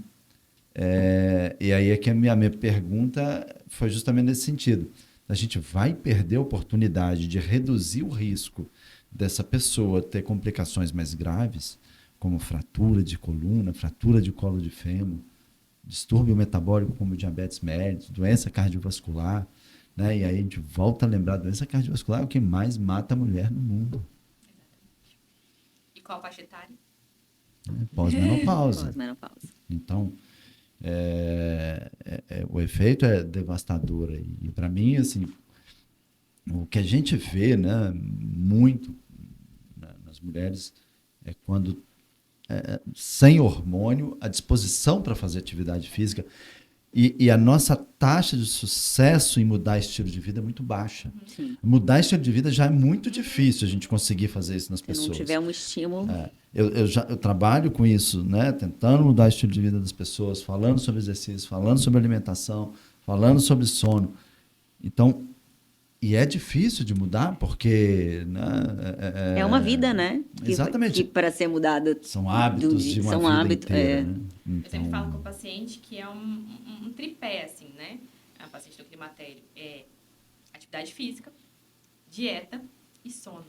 e aí é que a minha pergunta foi justamente nesse sentido. A gente vai perder a oportunidade de reduzir o risco dessa pessoa ter complicações mais graves, como fratura de coluna, fratura de colo de fêmur, distúrbio metabólico como diabetes mellitus, doença cardiovascular, né? E aí a gente volta a lembrar, doença cardiovascular é o que mais mata a mulher no mundo. Exatamente. E qual faixa etária? Pós-menopausa. Pós-menopausa. Então, o efeito é devastador. E para mim, assim, o que a gente vê, né, muito nas mulheres é quando, sem hormônio, a disposição para fazer atividade física e a nossa taxa de sucesso em mudar estilo de vida é muito baixa. Sim. Mudar estilo de vida já é muito difícil a gente conseguir fazer isso nas pessoas. Se não tiver um estímulo... Eu trabalho com isso, né? Tentando mudar o estilo de vida das pessoas, falando sobre exercício, falando sobre alimentação, falando sobre sono. Então, e é difícil de mudar porque... Né, é uma vida, né? Exatamente. Que para ser mudada... São hábitos de uma vida inteira. Né? Então, eu sempre falo com o paciente que é um tripé, assim, né? A paciente do climatério é atividade física, dieta e sono.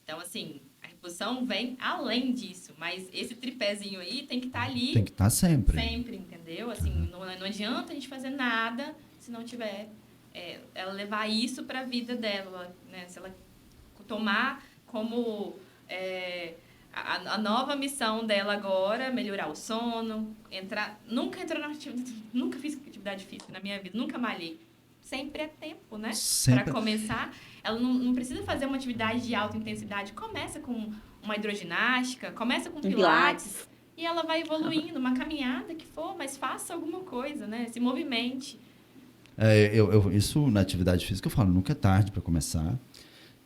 Então, assim... A reposição vem além disso, mas esse tripézinho aí tem que estar ali... Tem que estar sempre. Sempre, entendeu? Assim, não adianta a gente fazer nada se não tiver... ela levar isso para a vida dela, né? Se ela tomar como a nova missão dela agora, melhorar o sono, nunca fiz atividade física na minha vida, nunca malhei. Sempre é tempo, né? Para começar. Ela não precisa fazer uma atividade de alta intensidade. Começa com uma hidroginástica, começa com pilates. E ela vai evoluindo, uma caminhada que for, mas faça alguma coisa, né? Se movimente. Isso na atividade física eu falo, nunca é tarde para começar.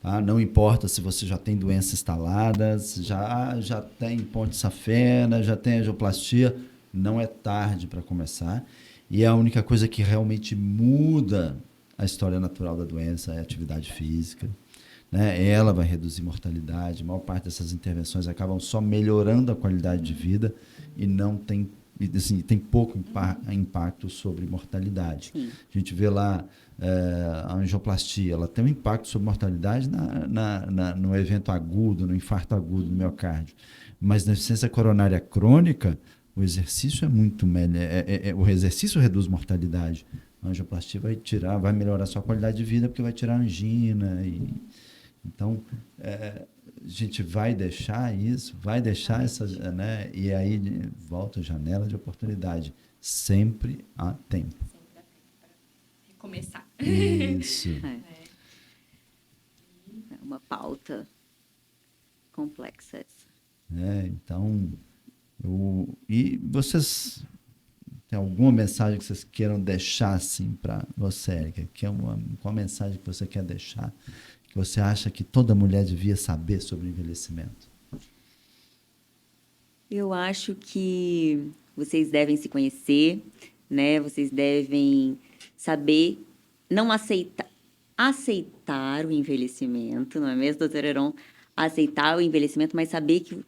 Tá? Não importa se você já tem doenças instaladas, já tem ponte safena, já tem angioplastia, não é tarde para começar. E a única coisa que realmente muda a história natural da doença é a atividade física. Né? Ela vai reduzir mortalidade. A maior parte dessas intervenções acabam só melhorando a qualidade de vida e não tem e assim, tem pouco impacto sobre mortalidade. Sim. A gente vê lá a angioplastia, ela tem um impacto sobre mortalidade no evento agudo, no infarto agudo do miocárdio. Mas na insuficiência coronária crônica, o exercício é muito melhor. O exercício reduz mortalidade. A angioplastia vai melhorar a sua qualidade de vida, porque vai tirar a angina. Então, a gente vai deixar isso, né? E aí volta a janela de oportunidade. Sempre há tempo. Sempre dá tempo para recomeçar. Isso. É uma pauta complexa essa. Então, e vocês têm alguma mensagem que vocês queiram deixar assim para você, Érica? Qual mensagem que você quer deixar, que você acha que toda mulher devia saber sobre o envelhecimento? Eu acho que vocês devem se conhecer, né? Vocês devem saber não aceitar o envelhecimento, não é mesmo, doutora Heron? Aceitar o envelhecimento, mas saber que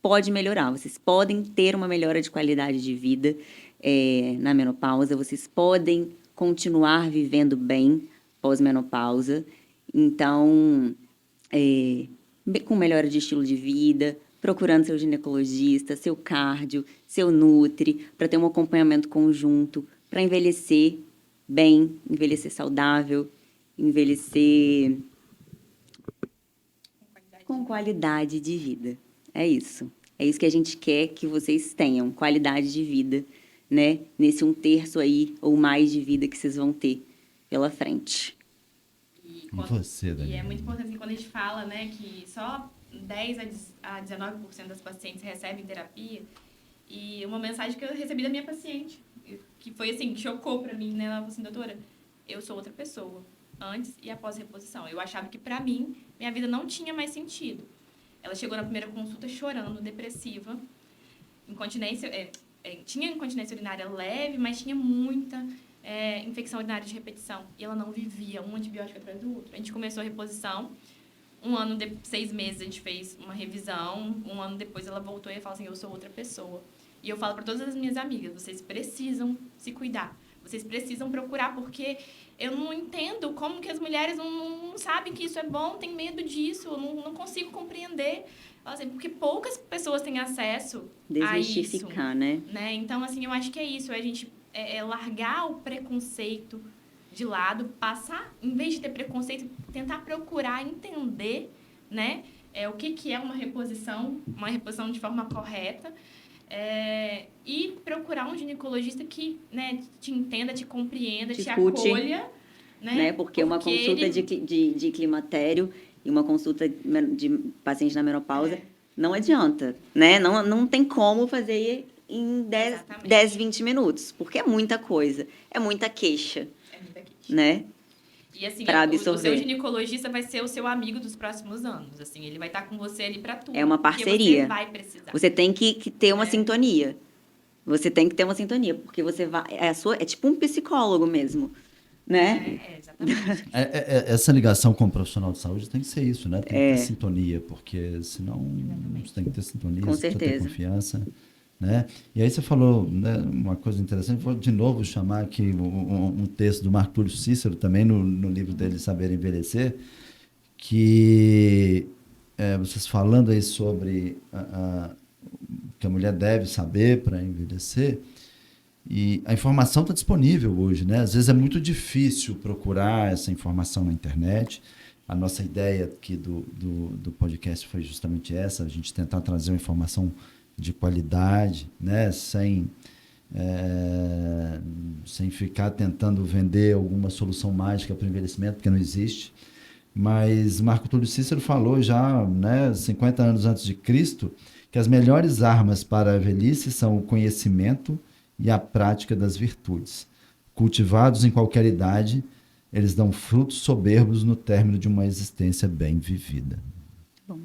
pode melhorar. Vocês podem ter uma melhora de qualidade de vida na menopausa. Vocês podem continuar vivendo bem pós-menopausa. Então, com melhora de estilo de vida, procurando seu ginecologista, seu cardio, seu nutri, para ter um acompanhamento conjunto, para envelhecer bem, envelhecer saudável, envelhecer com qualidade de vida. É isso. É isso que a gente quer que vocês tenham, qualidade de vida, né? Nesse 1/3 aí, ou mais de vida que vocês vão ter pela frente. E você, Daniela? E é muito importante, quando a gente fala, né, que só 10 a 19% das pacientes recebem terapia, e uma mensagem que eu recebi da minha paciente, que foi assim, que chocou pra mim, né? Ela falou assim, doutora, eu sou outra pessoa, antes e após a reposição. Eu achava que pra mim, minha vida não tinha mais sentido. Ela chegou na primeira consulta chorando, depressiva, incontinência, tinha incontinência urinária leve, mas tinha muita infecção urinária de repetição. E ela não vivia, um antibiótico atrás do outro. A gente começou a reposição, 6 meses a gente fez uma revisão, 1 ano depois ela voltou e falou assim, eu sou outra pessoa. E eu falo para todas as minhas amigas, vocês precisam se cuidar. Vocês precisam procurar, porque eu não entendo como que as mulheres não sabem que isso é bom, têm medo disso, eu não consigo compreender. Assim, porque poucas pessoas têm acesso a isso. Desmistificar, né? Então, assim, eu acho que é isso, a gente largar o preconceito de lado, passar, em vez de ter preconceito, tentar procurar entender, né, o que é uma reposição de forma correta, e procurar um ginecologista que, né, te entenda, te compreenda, te acolha. Né? Porque uma consulta de climatério e uma consulta de paciente na menopausa não adianta, né? Não tem como fazer em 10, 20 minutos, porque é muita coisa, é muita queixa. É muita queixa. Né? E assim, o seu ginecologista vai ser o seu amigo dos próximos anos. Assim, ele vai estar com você ali para tudo. É uma parceria. Você vai precisar. Você tem que ter uma sintonia. Você tem que ter uma sintonia, porque você vai. É tipo um psicólogo mesmo. Né? Exatamente. Essa ligação com o profissional de saúde tem que ser isso, né? Tem que ter sintonia, porque senão você tem que ter sintonia, com você certeza. tem que ter confiança. Né? E aí você falou, né, uma coisa interessante, vou de novo chamar aqui um texto do Marco Túlio Cícero, também no livro dele Saber Envelhecer, que vocês falando aí sobre que a mulher deve saber para envelhecer, e a informação está disponível hoje, né? Às vezes é muito difícil procurar essa informação na internet. A nossa ideia aqui do podcast foi justamente essa, a gente tentar trazer uma informação de qualidade, né? Sem ficar tentando vender alguma solução mágica para o envelhecimento, porque não existe. Mas Marco Túlio Cícero falou já, né, 50 anos antes de Cristo, que as melhores armas para a velhice são o conhecimento e a prática das virtudes. Cultivados em qualquer idade, eles dão frutos soberbos no término de uma existência bem vivida. Bom.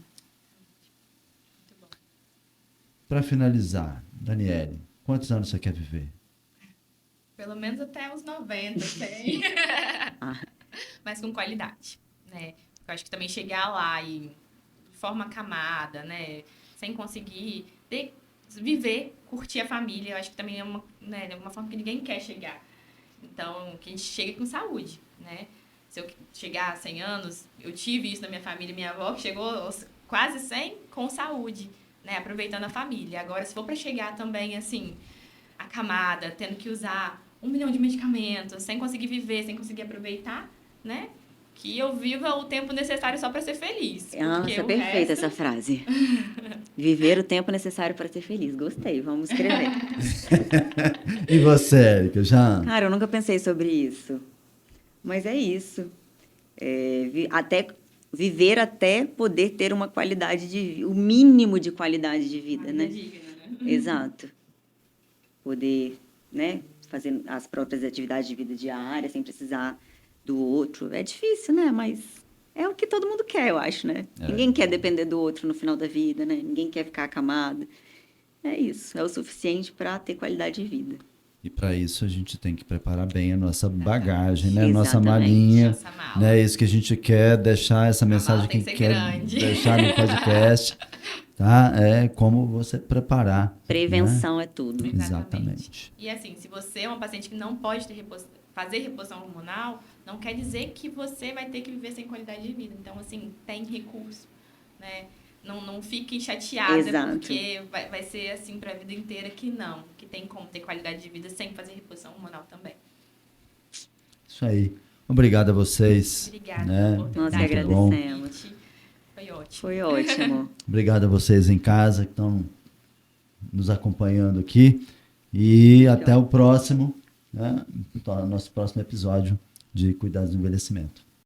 Para finalizar, Daniele, quantos anos você quer viver? Pelo menos até os 90, tem. Mas com qualidade, né? Eu acho que também chegar lá e de forma acamada, né? Sem conseguir ter viver, curtir a família. Eu acho que também é uma forma que ninguém quer chegar. Então, que a gente chegue com saúde, né? Se eu chegar a 100 anos, eu tive isso na minha família, minha avó que chegou aos quase 100 com saúde, né? Aproveitando a família. Agora, se for para chegar também, assim, acamada, tendo que usar 1 milhão de medicamentos, sem conseguir viver, sem conseguir aproveitar, né? Que eu viva o tempo necessário só para ser feliz. Nossa, perfeita essa frase. Viver o tempo necessário para ser feliz. Gostei, vamos escrever. E você, Érica, já? Cara, eu nunca pensei sobre isso. Mas é isso. Viver até poder ter uma qualidade de o mínimo de qualidade de vida, né? Digna, né? Exato. Poder, né, fazer as próprias atividades de vida diária sem precisar do outro. É difícil, né? Mas é o que todo mundo quer, eu acho, né? Ninguém quer depender do outro no final da vida, né? Ninguém quer ficar acamado. É isso. É o suficiente para ter qualidade de vida. E para isso a gente tem que preparar bem a nossa bagagem, né? Nossa Exatamente. malinha, Nossa mala. né? Isso que a gente quer deixar, essa mensagem tem que que ser quer grande. deixar no podcast, tá? É como você preparar. Prevenção é tudo. Exatamente. E assim, se você é uma paciente que não pode fazer reposição hormonal, não quer dizer que você vai ter que viver sem qualidade de vida. Então, assim, tem recurso, né? Não fique chateada, Exato. porque vai ser assim para a vida inteira, que não. Que tem como ter qualidade de vida sem fazer reposição hormonal também. Isso aí. Obrigado a vocês. Obrigada né? pela Nós oportunidade. que Muito bom. agradecemos. Foi ótimo. Foi ótimo. Obrigado a vocês em casa que estão nos acompanhando aqui. E até o próximo, né? Nosso próximo episódio de Cuidados do Envelhecimento.